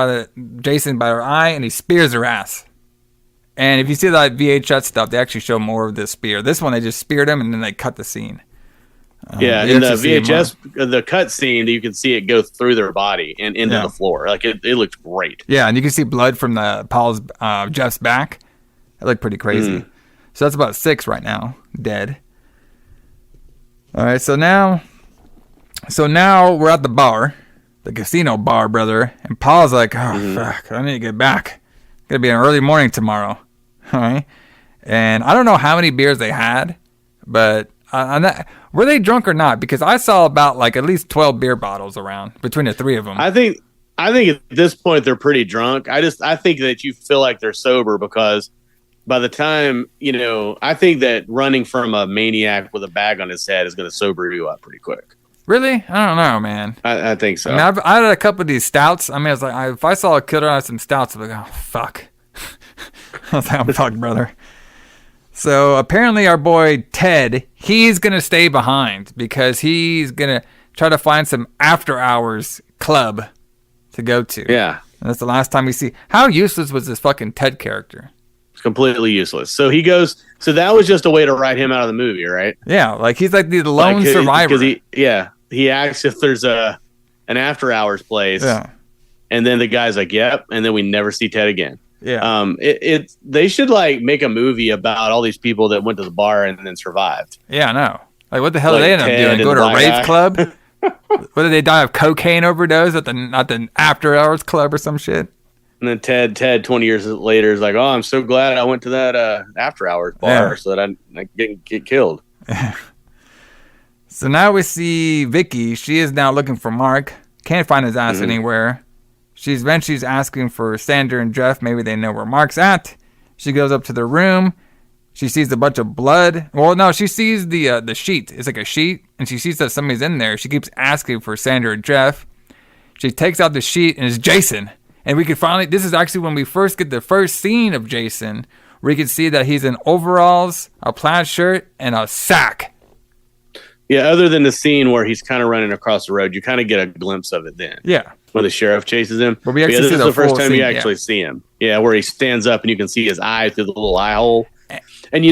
Jason by her eye, and he spears her ass. And if you see that VHS stuff, they actually show more of this spear. This one, they just speared him, and then they cut the scene. Yeah, in the VHS, the cut scene, you can see it go through their body and into the floor. Like it looked great. Yeah, and you can see blood from Jeff's back. It looked pretty crazy. So that's about 6 right now, dead. All right, so now we're at the bar, the casino bar, brother. And Paul's like, fuck, I need to get back. It's gonna be an early morning tomorrow. All right, and I don't know how many beers they had, but were they drunk or not? Because I saw about like at least 12 beer bottles around between the 3 of them. I think at this point they're pretty drunk. I think that you feel like they're sober because by the time, I think that running from a maniac with a bag on his head is going to sober you up pretty quick. Really? I don't know, man. I think so. I mean, I had a couple of these stouts. I mean, I was like, if I saw a killer on some stouts, I'd be like, oh, fuck. I was like, I'm fucked, brother. So apparently our boy Ted, he's going to stay behind because he's going to try to find some after-hours club to go to. Yeah. And that's the last time we see. How useless was this fucking Ted character? It's completely useless. So he goes, so that was just a way to write him out of the movie, right? Yeah, like he's like the lone survivor. Because he asks if there's an after-hours place. Yeah. And then the guy's like, yep. And then we never see Ted again. Yeah. They should like make a movie about all these people that went to the bar and then survived. Yeah, I know. Like what the hell did they end up doing? Go to a rave club? What did they die of cocaine overdose at the after hours club or some shit? And then Ted 20 years later is like, oh, I'm so glad I went to that after hours bar so that I didn't get killed. So now we see Vicky. She is now looking for Mark. Can't find his ass anywhere. She's asking for Sandra and Jeff. Maybe they know where Mark's at. She goes up to their room. She sees a bunch of blood. Well, no, she sees the sheet. It's like a sheet, and she sees that somebody's in there. She keeps asking for Sandra and Jeff. She takes out the sheet, and it's Jason. And we can finally, this is actually when we first get the first scene of Jason, where you can see that he's in overalls, a plaid shirt, and a sack. Yeah, other than the scene where he's kind of running across the road, you kind of get a glimpse of it then. Yeah. When the sheriff chases him. Well, this is the first time you actually see him. Yeah, where he stands up and you can see his eye through the little eye hole. And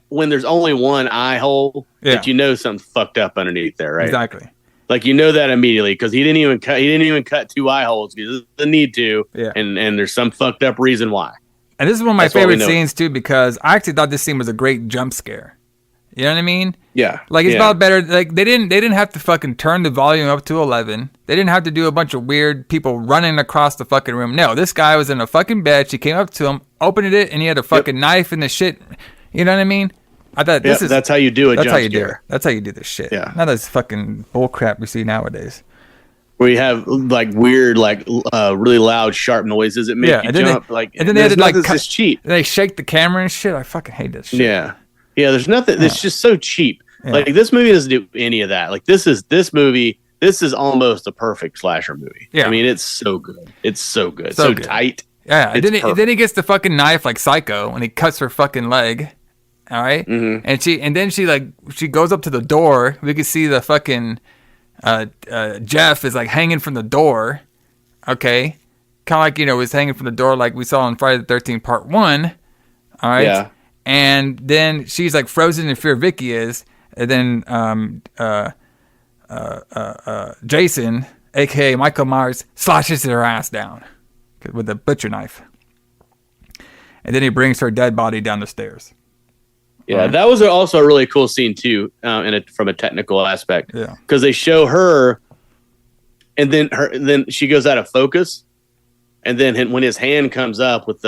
when there's only one eye hole, that something's fucked up underneath there, right? Exactly. Like you know that immediately because he didn't even cut 2 eye holes because he doesn't need to. Yeah. And there's some fucked up reason why. And this is one of my favorite scenes too because I actually thought this scene was a great jump scare. You know what I mean? Yeah. Like it's about better. Like they didn't have to fucking turn the volume up to 11. They didn't have to do a bunch of weird people running across the fucking room. No, this guy was in a fucking bed. She came up to him, opened it, and he had a fucking knife in the shit. You know what I mean? I thought that's how you do it. That's how you do it. That's how you do this shit. Yeah. Not this fucking bullcrap we see nowadays. where you have like weird, like really loud, sharp noises that make you jump. And then they had to like this cheap. They shake the camera and shit. I fucking hate this shit. Yeah. There's nothing. It's just so cheap. Yeah. Like this movie doesn't do any of that. Like this movie. This is almost a perfect slasher movie. Yeah. I mean, it's so good. It's so good. So good. Tight. Yeah. And then he gets the fucking knife like Psycho and he cuts her fucking leg. All right. Mm-hmm. And then she goes up to the door. We can see the fucking Jeff is like hanging from the door. Okay. Kind of like, was hanging from the door like we saw on Friday the 13th part 1. All right. Yeah. And then she's like frozen in fear. Vicky is. And then Jason, aka Michael Myers, slashes her ass down with a butcher knife. And then he brings her dead body down the stairs. Yeah, that was also a really cool scene too, from a technical aspect. Yeah, because they show her, and then she goes out of focus, and then when his hand comes up with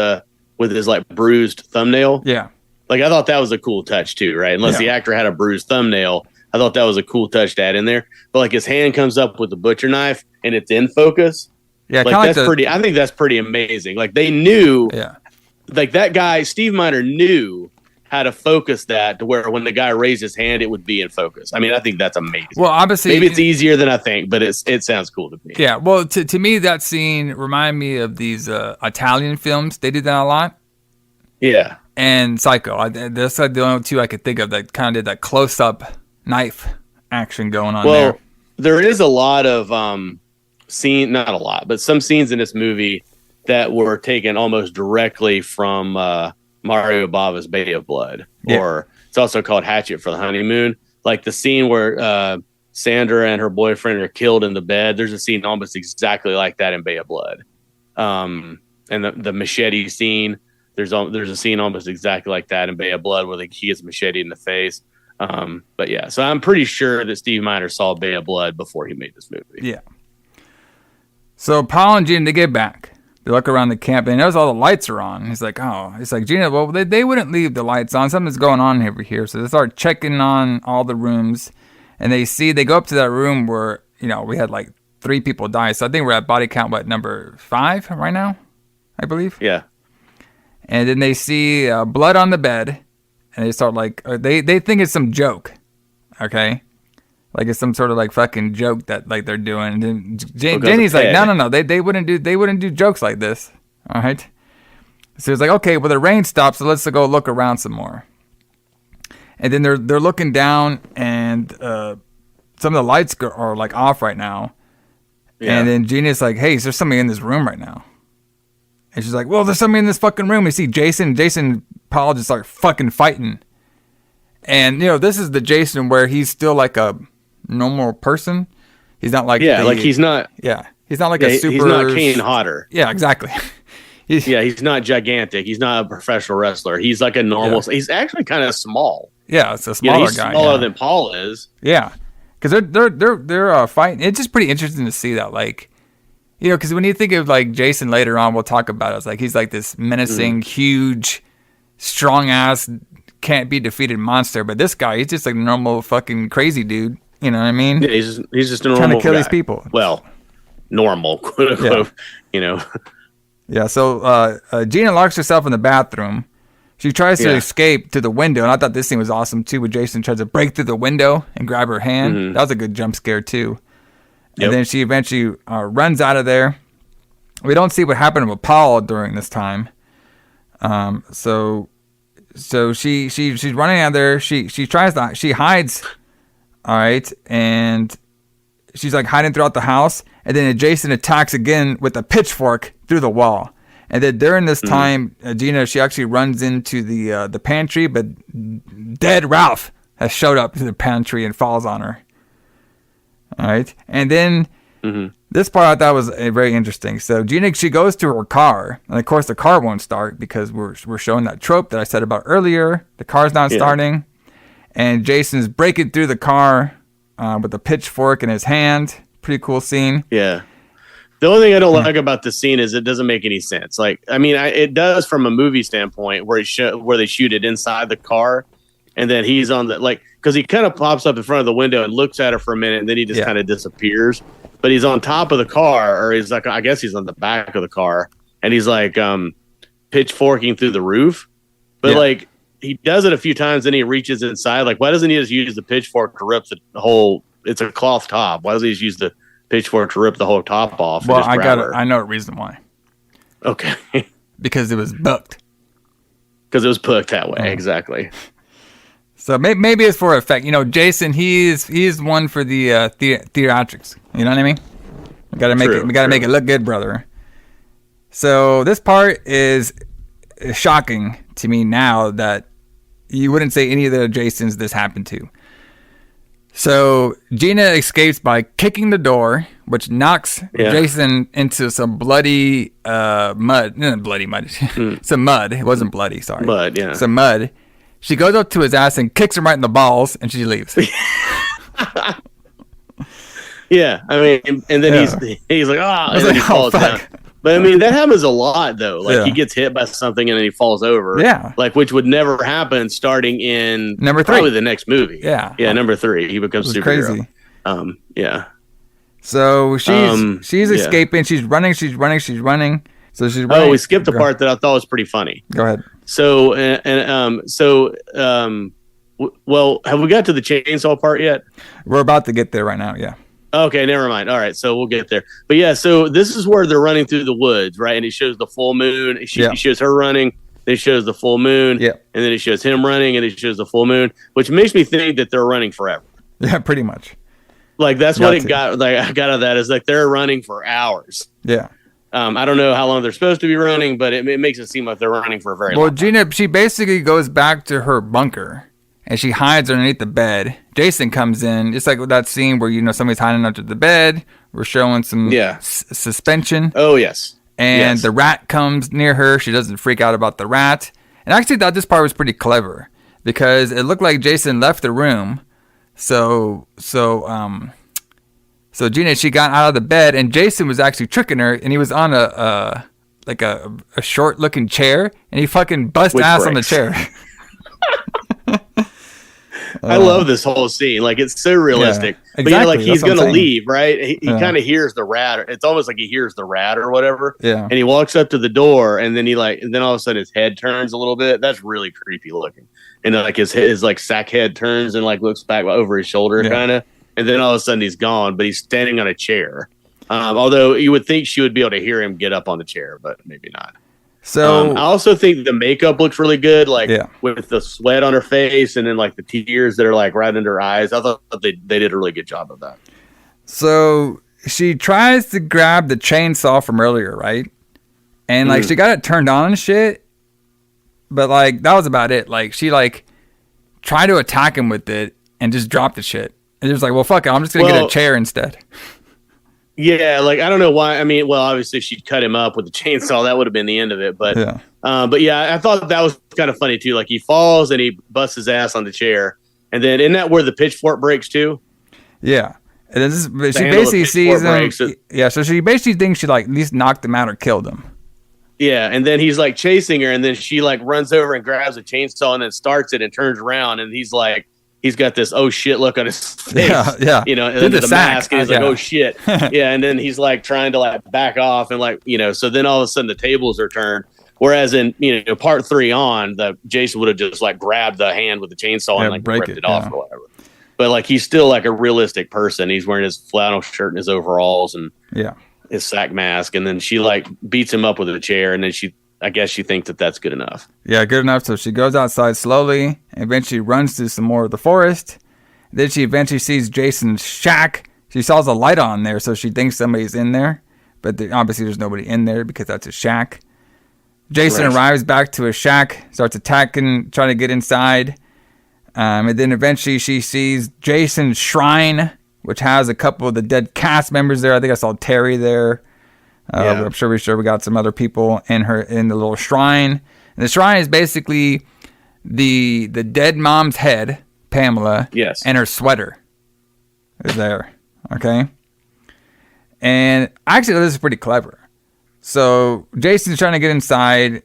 his like bruised thumbnail. Yeah, like I thought that was a cool touch too, right? Unless the actor had a bruised thumbnail, I thought that was a cool touch to add in there. But like his hand comes up with the butcher knife, and it's in focus. Yeah, like that's pretty. I think that's pretty amazing. Like they knew. Yeah, like that guy Steve Miner knew how to focus that to where when the guy raised his hand, it would be in focus. I mean, I think that's amazing. Well, obviously, maybe it's easier than I think, but it sounds cool to me. Yeah. Well, to me, that scene reminded me of these Italian films. They did that a lot. Yeah. And Psycho. That's like the only two I could think of that kind of did that close up knife action going on. Well, there is a lot of not a lot, but some scenes in this movie that were taken almost directly from Mario Bava's Bay of Blood, or it's also called Hatchet for the Honeymoon. Like the scene where Sandra and her boyfriend are killed in the bed. There's a scene almost exactly like that in Bay of Blood. And the machete scene, there's a scene almost exactly like that in Bay of Blood where he gets machete in the face. But yeah, so I'm pretty sure that Steve Miner saw Bay of Blood before he made this movie. Yeah. So Paul and Gina, they get back. They look around the camp and notice all the lights are on. He's like, Gina, well, they wouldn't leave the lights on. Something's going on over here. So they start checking on all the rooms, and they go up to that room where, we had like 3 people die. So I think we're at body count, number 5 right now, I believe. Yeah. And then they see blood on the bed, and they start like, they think it's some joke. Okay. Like it's some sort of like fucking joke that like they're doing. And then Jenny's like, no, they wouldn't do jokes like this. All right. So it's like, okay, well the rain stops, so let's go look around some more. And then they're looking down, and some of the lights are like off right now. Yeah. And then Jenny's like, hey, is there somebody in this room right now? And she's like, well, there's somebody in this fucking room. You see Jason and Paul just start fucking fighting. And this is the Jason where he's still like a normal person. He's not like he's not like a super. He's not Kane Hodder. Yeah, exactly. He's not gigantic. He's not a professional wrestler. He's like a normal. Yeah. He's actually kind of small. Yeah, it's a smaller he's guy. Smaller than Paul is. Yeah, because they're fighting. It's just pretty interesting to see that, like, because when you think of like Jason later on, we'll talk about it. It's like he's like this menacing, huge, strong ass, can't be defeated monster. But this guy, he's just like a normal fucking crazy dude. You know what I mean? Yeah, he's just a normal trying to kill guy. These people. Well, normal, quote unquote. Yeah. Yeah. So Gina locks herself in the bathroom. She tries to escape to the window, and I thought this scene was awesome too, where Jason tries to break through the window and grab her hand. Mm-hmm. That was a good jump scare too. Yep. And then she eventually runs out of there. We don't see what happened with Paul during this time. So she's running out there. She hides. All right, and she's like hiding throughout the house, and then Jason attacks again with a pitchfork through the wall. And then during this time, Gina, she actually runs into the pantry, but dead Ralph has showed up to the pantry and falls on her. All right, and then this part I thought was very interesting. So Gina, she goes to her car, and of course the car won't start because we're showing that trope that I said about earlier. The car's not starting. And Jason's breaking through the car with a pitchfork in his hand. Pretty cool scene. Yeah. The only thing I don't like about this scene is it doesn't make any sense. Like, I mean, it does from a movie standpoint where they shoot it inside the car, and then he's on the because he kind of pops up in front of the window and looks at her for a minute, and then he just kind of disappears. but he's on top of the car, or he's like, I guess he's on the back of the car, and he's like pitchforking through the roof. But like he does it a few times, then he reaches inside. Like, why doesn't he just use the pitchfork to rip the whole? It's a cloth top. Why doesn't he just use the pitchfork to rip the whole top off? Well, I know a reason why. Okay. Because it was booked. Because it was booked that way, exactly. So maybe it's for effect. You know, Jason, he's one for the theatrics. You know what I mean? We gotta make it look good, brother. So this part is shocking to me now that you wouldn't say any of the Jasons this happened to. So Gina escapes by kicking the door, which knocks Jason into some bloody mud. No, bloody mud. Some mud. It wasn't bloody, sorry. Mud, yeah. Some mud. She goes up to his ass and kicks him right in the balls, and she leaves. Yeah, I mean, and then he's like, and then he falls down. But I mean, that happens a lot, though. Like he gets hit by something and then he falls over. Yeah. Like, which would never happen starting in number 3. Probably the next movie. Yeah. Yeah, number 3. He becomes superhero. Crazy. Yeah. So she's escaping. She's running. So she's running. Oh, we skipped a part that I thought was pretty funny. Go ahead. So well, have we got to the chainsaw part yet? We're about to get there right now. Yeah. Okay, never mind. All right, so we'll get there. But yeah, so this is where they're running through the woods, right? And it shows the full moon. He shows her running. Then it shows the full moon. Yeah. And then it shows him running, and it shows the full moon, which makes me think that they're running forever. Yeah, pretty much. Like that's what it got. Like I got out of that is like they're running for hours. Yeah. I don't know how long they're supposed to be running, but it makes it seem like they're running for a very long time. Gina, she basically goes back to her bunker. And she hides underneath the bed. Jason comes in. It's like that scene where, you know, somebody's hiding under the bed. We're showing some suspension. Oh, yes. And the rat comes near her. She doesn't freak out about the rat. And I actually thought this part was pretty clever. Because it looked like Jason left the room. So Gina, she got out of the bed. And Jason was actually tricking her. And he was on a short-looking chair. And he fucking bust ass on the chair. I love this whole scene. Like, it's so realistic. Yeah, exactly. But, you know, like, he's going to leave, right? He kind of hears the rat. It's almost like he hears the rat or whatever. Yeah. And he walks up to the door, and then and then all of a sudden his head turns a little bit. That's really creepy looking. And, like, his like, sack head turns and, like, looks back over his shoulder, kind of. And then all of a sudden he's gone, but he's standing on a chair. Although you would think she would be able to hear him get up on the chair, but maybe not. So I also think the makeup looks really good, like with the sweat on her face and then like the tears that are like right under her eyes. I thought they did a really good job of that. So she tries to grab the chainsaw from earlier, right? And like she got it turned on and shit, but like that was about it. Like she like tried to attack him with it and just dropped the shit. And it was like, well, fuck it, I'm just gonna get a chair instead. Yeah, like I don't know why. I mean, well, obviously she'd cut him up with the chainsaw. That would have been the end of it. But I thought that was kind of funny too. Like he falls and he busts his ass on the chair, and then isn't that where the pitchfork breaks too? Yeah, and then she basically sees him. So she basically thinks she like at least knocked him out or killed him. Yeah, and then he's like chasing her, and then she like runs over and grabs a chainsaw and then starts it and turns around, and he's like. He's got this oh shit look on his face, you know, under the mask, and he's like oh shit, and then he's like trying to like back off and like you know, so then all of a sudden the tables are turned. Whereas in part 3 on, the Jason would have just like grabbed the hand with the chainsaw and like ripped it off or whatever. But like he's still like a realistic person. He's wearing his flannel shirt and his overalls and his sack mask, and then she like beats him up with a chair, and then I guess she thinks that that's good enough. Yeah, good enough. So she goes outside slowly, and eventually runs through some more of the forest. Then she eventually sees Jason's shack. She saws a light on there, so she thinks somebody's in there. But obviously there's nobody in there because that's a shack. Jason arrives back to his shack, starts attacking, trying to get inside. And then eventually she sees Jason's shrine, which has a couple of the dead cast members there. I think I saw Terry there. I'm sure we got some other people in the little shrine. And the shrine is basically the dead mom's head, Pamela, and her sweater is there. Okay. And actually, this is pretty clever. So Jason's trying to get inside.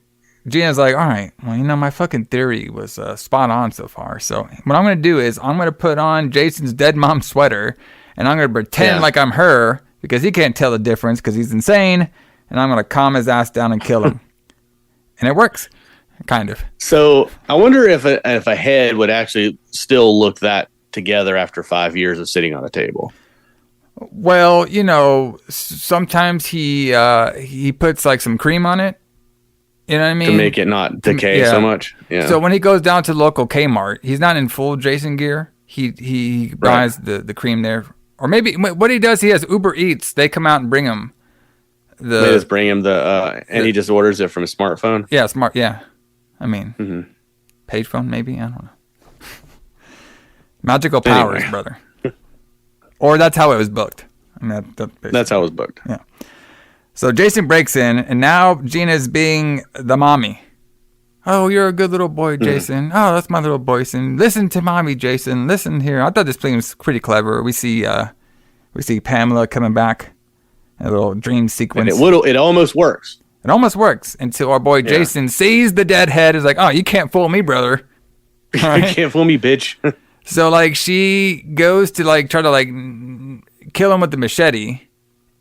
Gina's like, all right, well, my fucking theory was spot on so far. So what I'm going to do is I'm going to put on Jason's dead mom sweater, and I'm going to pretend like I'm her. because he can't tell the difference because he's insane, and I'm going to calm his ass down and kill him. And it works, kind of. So I wonder if a head would actually still look that together after 5 years of sitting on a table. Well, you know, sometimes he puts like some cream on it. You know what I mean? To make it not decay so much. Yeah. So when he goes down to the local Kmart, he's not in full Jason gear. He buys the cream there. Or maybe what he does, he has Uber Eats. They come out and bring him they just bring him and he just orders it from his smartphone. Yeah, yeah. I mean, page phone maybe. I don't know. Magical powers, brother. Or that's how it was booked. I mean, that's how it was booked. Yeah. So Jason breaks in, and now Gina's being the mommy. Oh, you're a good little boy, Jason. Oh, that's my little boy, Jason. Listen to mommy, Jason. Listen here. I thought this thing was pretty clever. We see Pamela coming back, a little dream sequence. And it almost works. It almost works until our boy Jason sees the dead head. Is like, oh, you can't fool me, brother. Right? You can't fool me, bitch. So like she goes to like try to like kill him with the machete,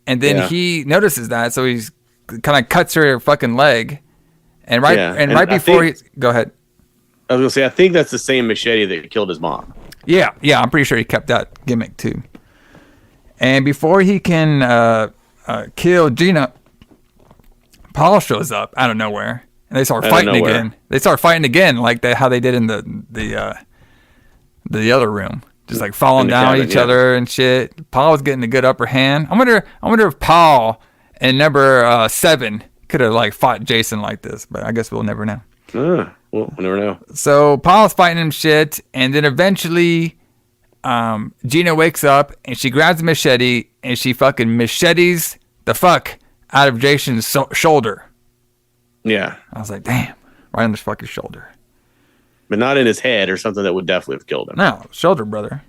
and then he notices that, so he's kind of cuts her fucking leg, and right before go ahead. I was gonna say I think that's the same machete that killed his mom. Yeah, I'm pretty sure he kept that gimmick too. And before he can kill Gina, Paul shows up out of nowhere, and they start fighting again. They start fighting again, like how they did in the other room, just like falling down on each other and shit. Paul's getting a good upper hand. I wonder if Paul and number 7 could have like fought Jason like this, but I guess we'll never know. Well, we'll never know. So Paul's fighting him shit, and then eventually Gina wakes up and she grabs a machete and she fucking machetes the fuck out of Jason's shoulder. Yeah. I was like, damn, right on his fucking shoulder. But not in his head or something that would definitely have killed him. No, shoulder, brother.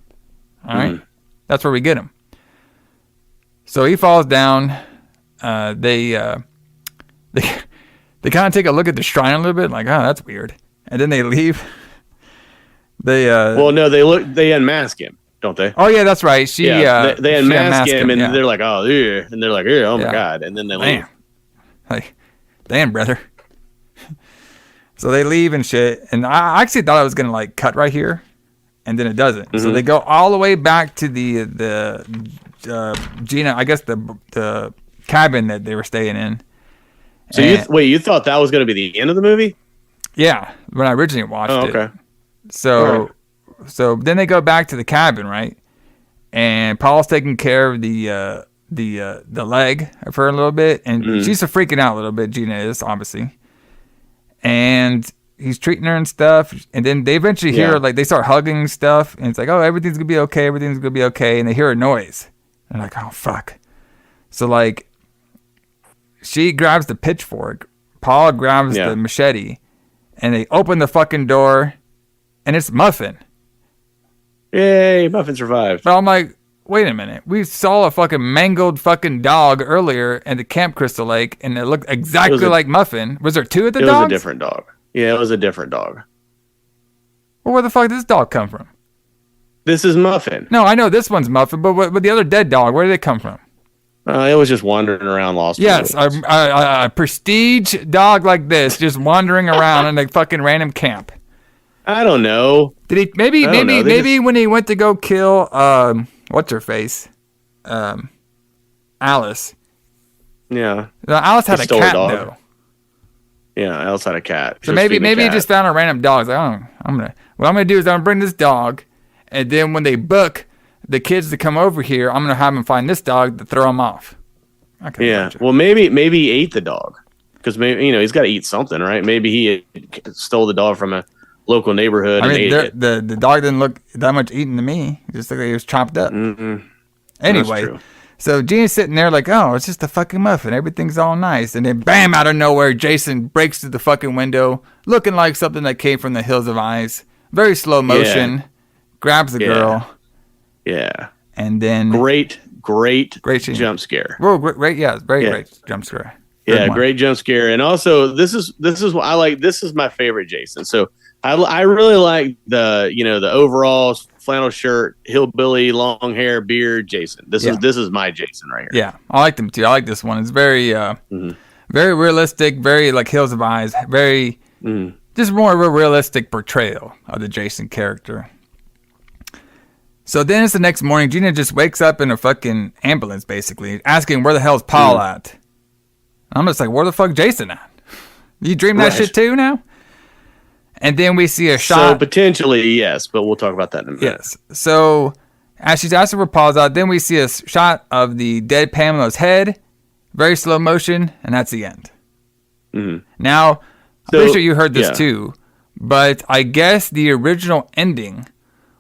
All right. That's where we get him. So he falls down. They kind of take a look at the shrine a little bit, like, oh, that's weird. And then they leave. They unmask him, don't they? Oh yeah, that's right. They unmask him, and they're like, oh, ew. And they're like, ew, oh my god, and then they leave. Like, damn, brother. So they leave and shit, and I actually thought I was gonna like cut right here, and then it doesn't. So they go all the way back to the Gina, I guess the cabin that they were staying in. So you thought that was gonna be the end of the movie? Yeah, when I originally watched it. Okay. So then they go back to the cabin, right? And Paul's taking care of the leg of her a little bit, and she's freaking out a little bit. Gina is, obviously. And he's treating her and stuff, and then they eventually hear like they start hugging stuff, and it's like, oh, everything's gonna be okay, and they hear a noise. And they're like, oh fuck. So like she grabs the pitchfork, Paul grabs the machete, and they open the fucking door, and it's Muffin. Yay, Muffin survived. But I'm like, wait a minute. We saw a fucking mangled fucking dog earlier at the Camp Crystal Lake, and it looked exactly like Muffin. Was there 2 of the dogs? It was a different dog. Yeah, it was a different dog. Well, where the fuck did this dog come from? This is Muffin. No, I know this one's Muffin, but the other dead dog, where did it come from? It was just wandering around lost. Yes, a prestige dog like this just wandering around in a fucking random camp. I don't know. Did he maybe when he went to go kill what's her face? Alice. Yeah. No, Alice had a cat though. Yeah, Alice had a cat. So maybe he just found a random dog. He's like, oh, what I'm gonna do is I'm gonna bring this dog, and then when they book the kids to come over here, I'm gonna have them find this dog to throw them off. Okay. Yeah. Well, maybe he ate the dog, because maybe he's got to eat something, right? Maybe he stole the dog from a local neighborhood and ate it. The dog didn't look that much eaten to me. It just looked like he was chopped up. Anyway, so Gina's sitting there like, oh, it's just a fucking Muffin. Everything's all nice. And then bam, out of nowhere, Jason breaks through the fucking window, looking like something that came from the Hills of Eyes. Very slow motion. Grabs the girl. Yeah. And then great jump scare. Well, great jump scare. Great jump scare. And also this is what I like. This is my favorite Jason. So I really like the overall flannel shirt, hillbilly, long hair, beard, Jason. This is my Jason right here. Yeah, I like them too. I like this one. It's very very realistic, very like Hills of Eyes, very just more of a realistic portrayal of the Jason character. So then it's the next morning. Gina just wakes up in a fucking ambulance, basically, asking where the hell's Paul at. I'm just like, where the fuck Jason at? You dream that shit too now? And then we see a shot. So potentially, yes, but we'll talk about that in a minute. Yes. So as she's asking for Paul's out, then we see a shot of the dead Pamela's head, very slow motion, and that's the end. Now, I'm pretty sure you heard this too, but I guess the original ending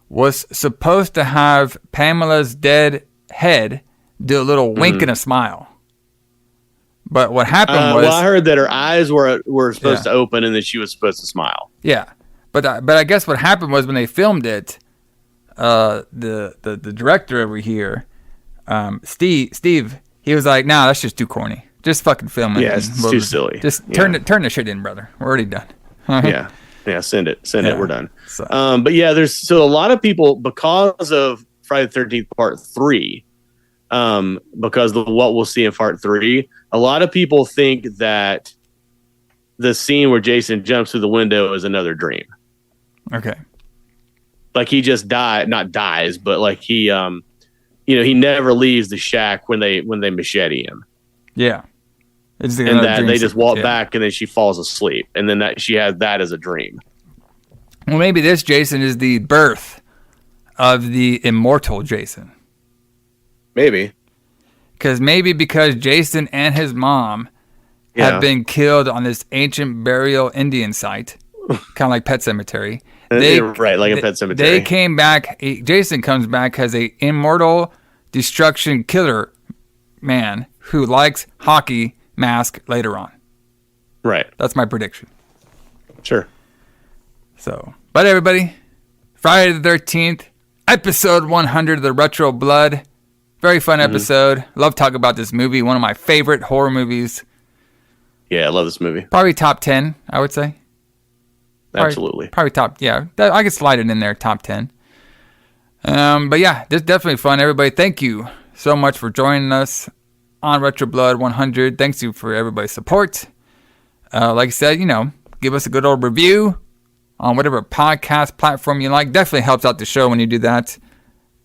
was supposed to have Pamela's dead head do a little wink and a smile. But what happened was... Well, I heard that her eyes were supposed to open and that she was supposed to smile. Yeah. But I guess what happened was when they filmed it, the director over here, Steve, he was like, nah, that's just too corny. Just fucking film it. Yeah, it's too silly. Just turn the shit in, brother. We're already done. Yeah, send it. We're done. So. But yeah, there's a lot of people, because of Friday the 13th Part 3, because of what we'll see in Part 3, a lot of people think that the scene where Jason jumps through the window is another dream. Okay. Like he just not dies, but like he he never leaves the shack when they machete him. Yeah. And that they just walk back and then she falls asleep. And then that she has that as a dream. Well, maybe this Jason is the birth of the immortal Jason. Maybe. Because Jason and his mom have been killed on this ancient burial Indian site, kind of like Pet Cemetery. Like a Pet Cemetery. They came back. Jason comes back as a immortal destruction killer man who likes hockey mask later on. Right. That's my prediction. Sure. So, but everybody, Friday the 13th, episode 100 of the Retro Blood. Very fun episode. Love talking about this movie. One of my favorite horror movies. Yeah, I love this movie. Probably top 10, I would say. Absolutely. Probably top, yeah. I could slide it in there, top 10. But yeah, this is definitely fun. Everybody, thank you so much for joining us on Retro Blood 100. Thanks you for everybody's support. Like I said, give us a good old review on whatever podcast platform you like. Definitely helps out the show when you do that.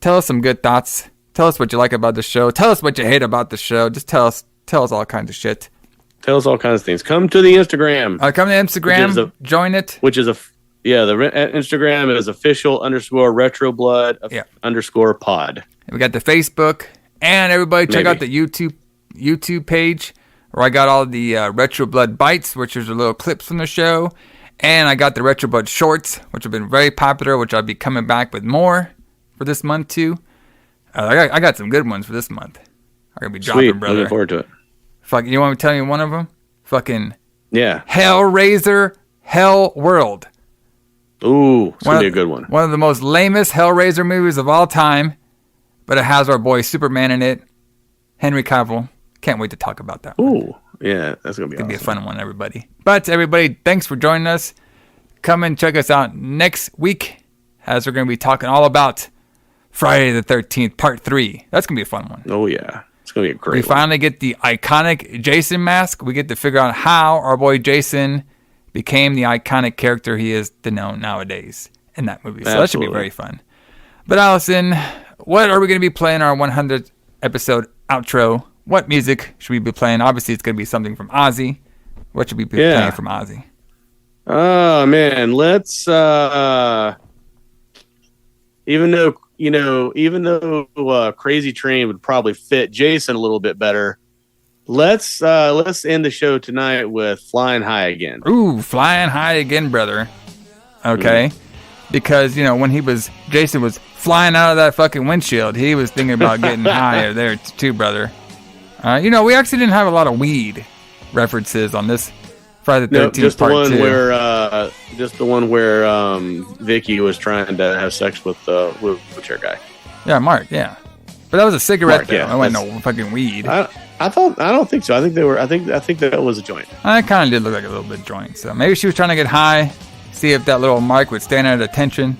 Tell us some good thoughts. Tell us what you like about the show. Tell us what you hate about the show. Just tell us all kinds of shit. Tell us all kinds of things. Come to the Instagram. Come to Instagram. Join it. The Instagram is official_retroblood_pod. We got the Facebook, and everybody check out the YouTube page where I got all the Retro Blood Bites, which is a little clips from the show, and I got the Retro Blood Shorts, which have been very popular, which I'll be coming back with more for this month too. I got some good ones for this month. I'm gonna be dropping, brother. Looking forward to it. Fuck, you want me to tell you one of them? Fucking Hellraiser Hell World. Ooh, it's gonna be a good one. One of the most lamest Hellraiser movies of all time, but it has our boy Superman in it, Henry Cavill. Can't wait to talk about that. Ooh, yeah, that's gonna be be a fun one, everybody. But everybody, thanks for joining us. Come and check us out next week, as we're gonna be talking all about Friday the 13th, Part 3. That's going to be a fun one. Oh, yeah. It's going to be a great one. We finally get the iconic Jason mask. We get to figure out how our boy Jason became the iconic character he is known nowadays in that movie. So That should be very fun. But Allison, what are we going to be playing our 100th episode outro? What music should we be playing? Obviously, it's going to be something from Ozzy. What should we be playing from Ozzy? Oh, man. Let's... Even though Crazy Train would probably fit Jason a little bit better, let's end the show tonight with Flying High Again. Ooh, Flying High Again, brother. Okay. Because, when Jason was flying out of that fucking windshield, he was thinking about getting higher there too, brother. We actually didn't have a lot of weed references on this Friday the 13th just part the one 2. Just the one where Vicky was trying to have sex with the wheelchair guy. Yeah, Mark. Yeah, but that was a cigarette. Mark, yeah, I wasn't no fucking weed. I don't think so. I think that was a joint. It kind of did look like a little bit joint. So maybe she was trying to get high, see if that little Mark would stand at attention.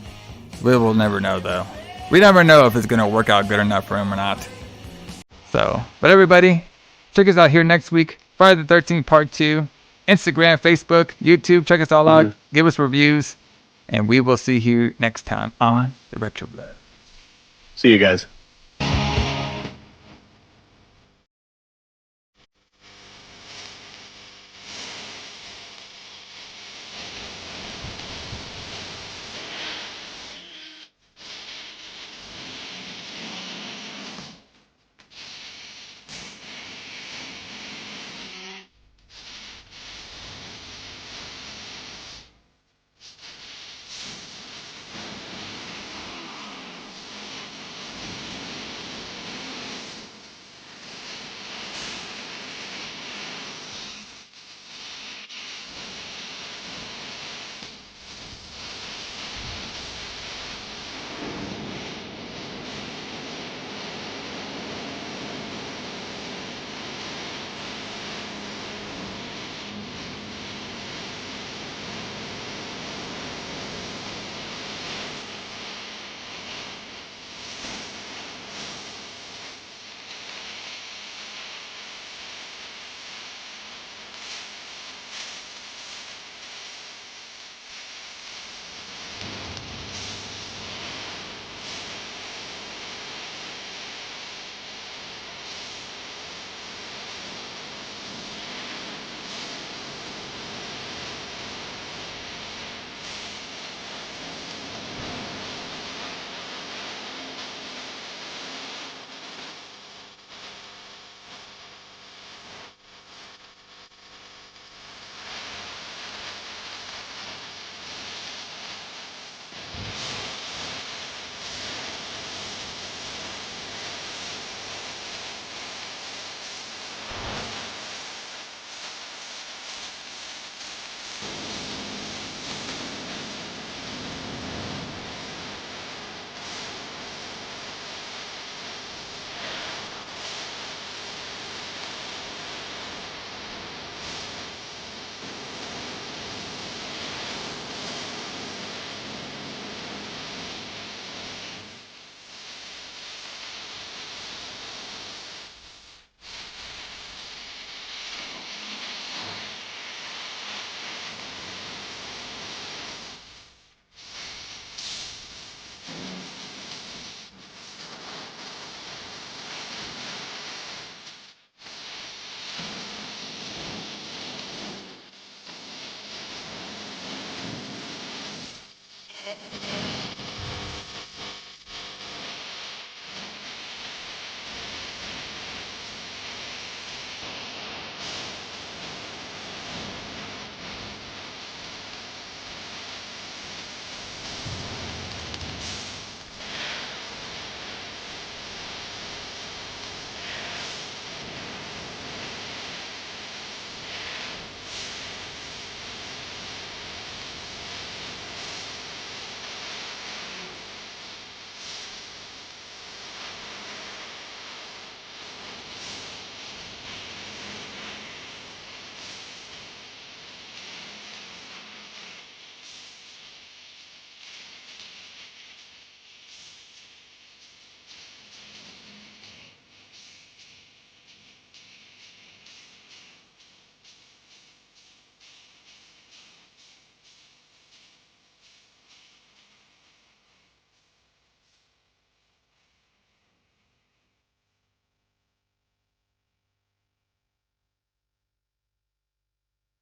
We will never know, though. We never know if it's going to work out good enough for him or not. So, but everybody, check us out here next week. Friday the 13th, part 2. Instagram, Facebook, YouTube. Check us all out. Give us reviews. And we will see you next time on The Retro Blood. See you guys.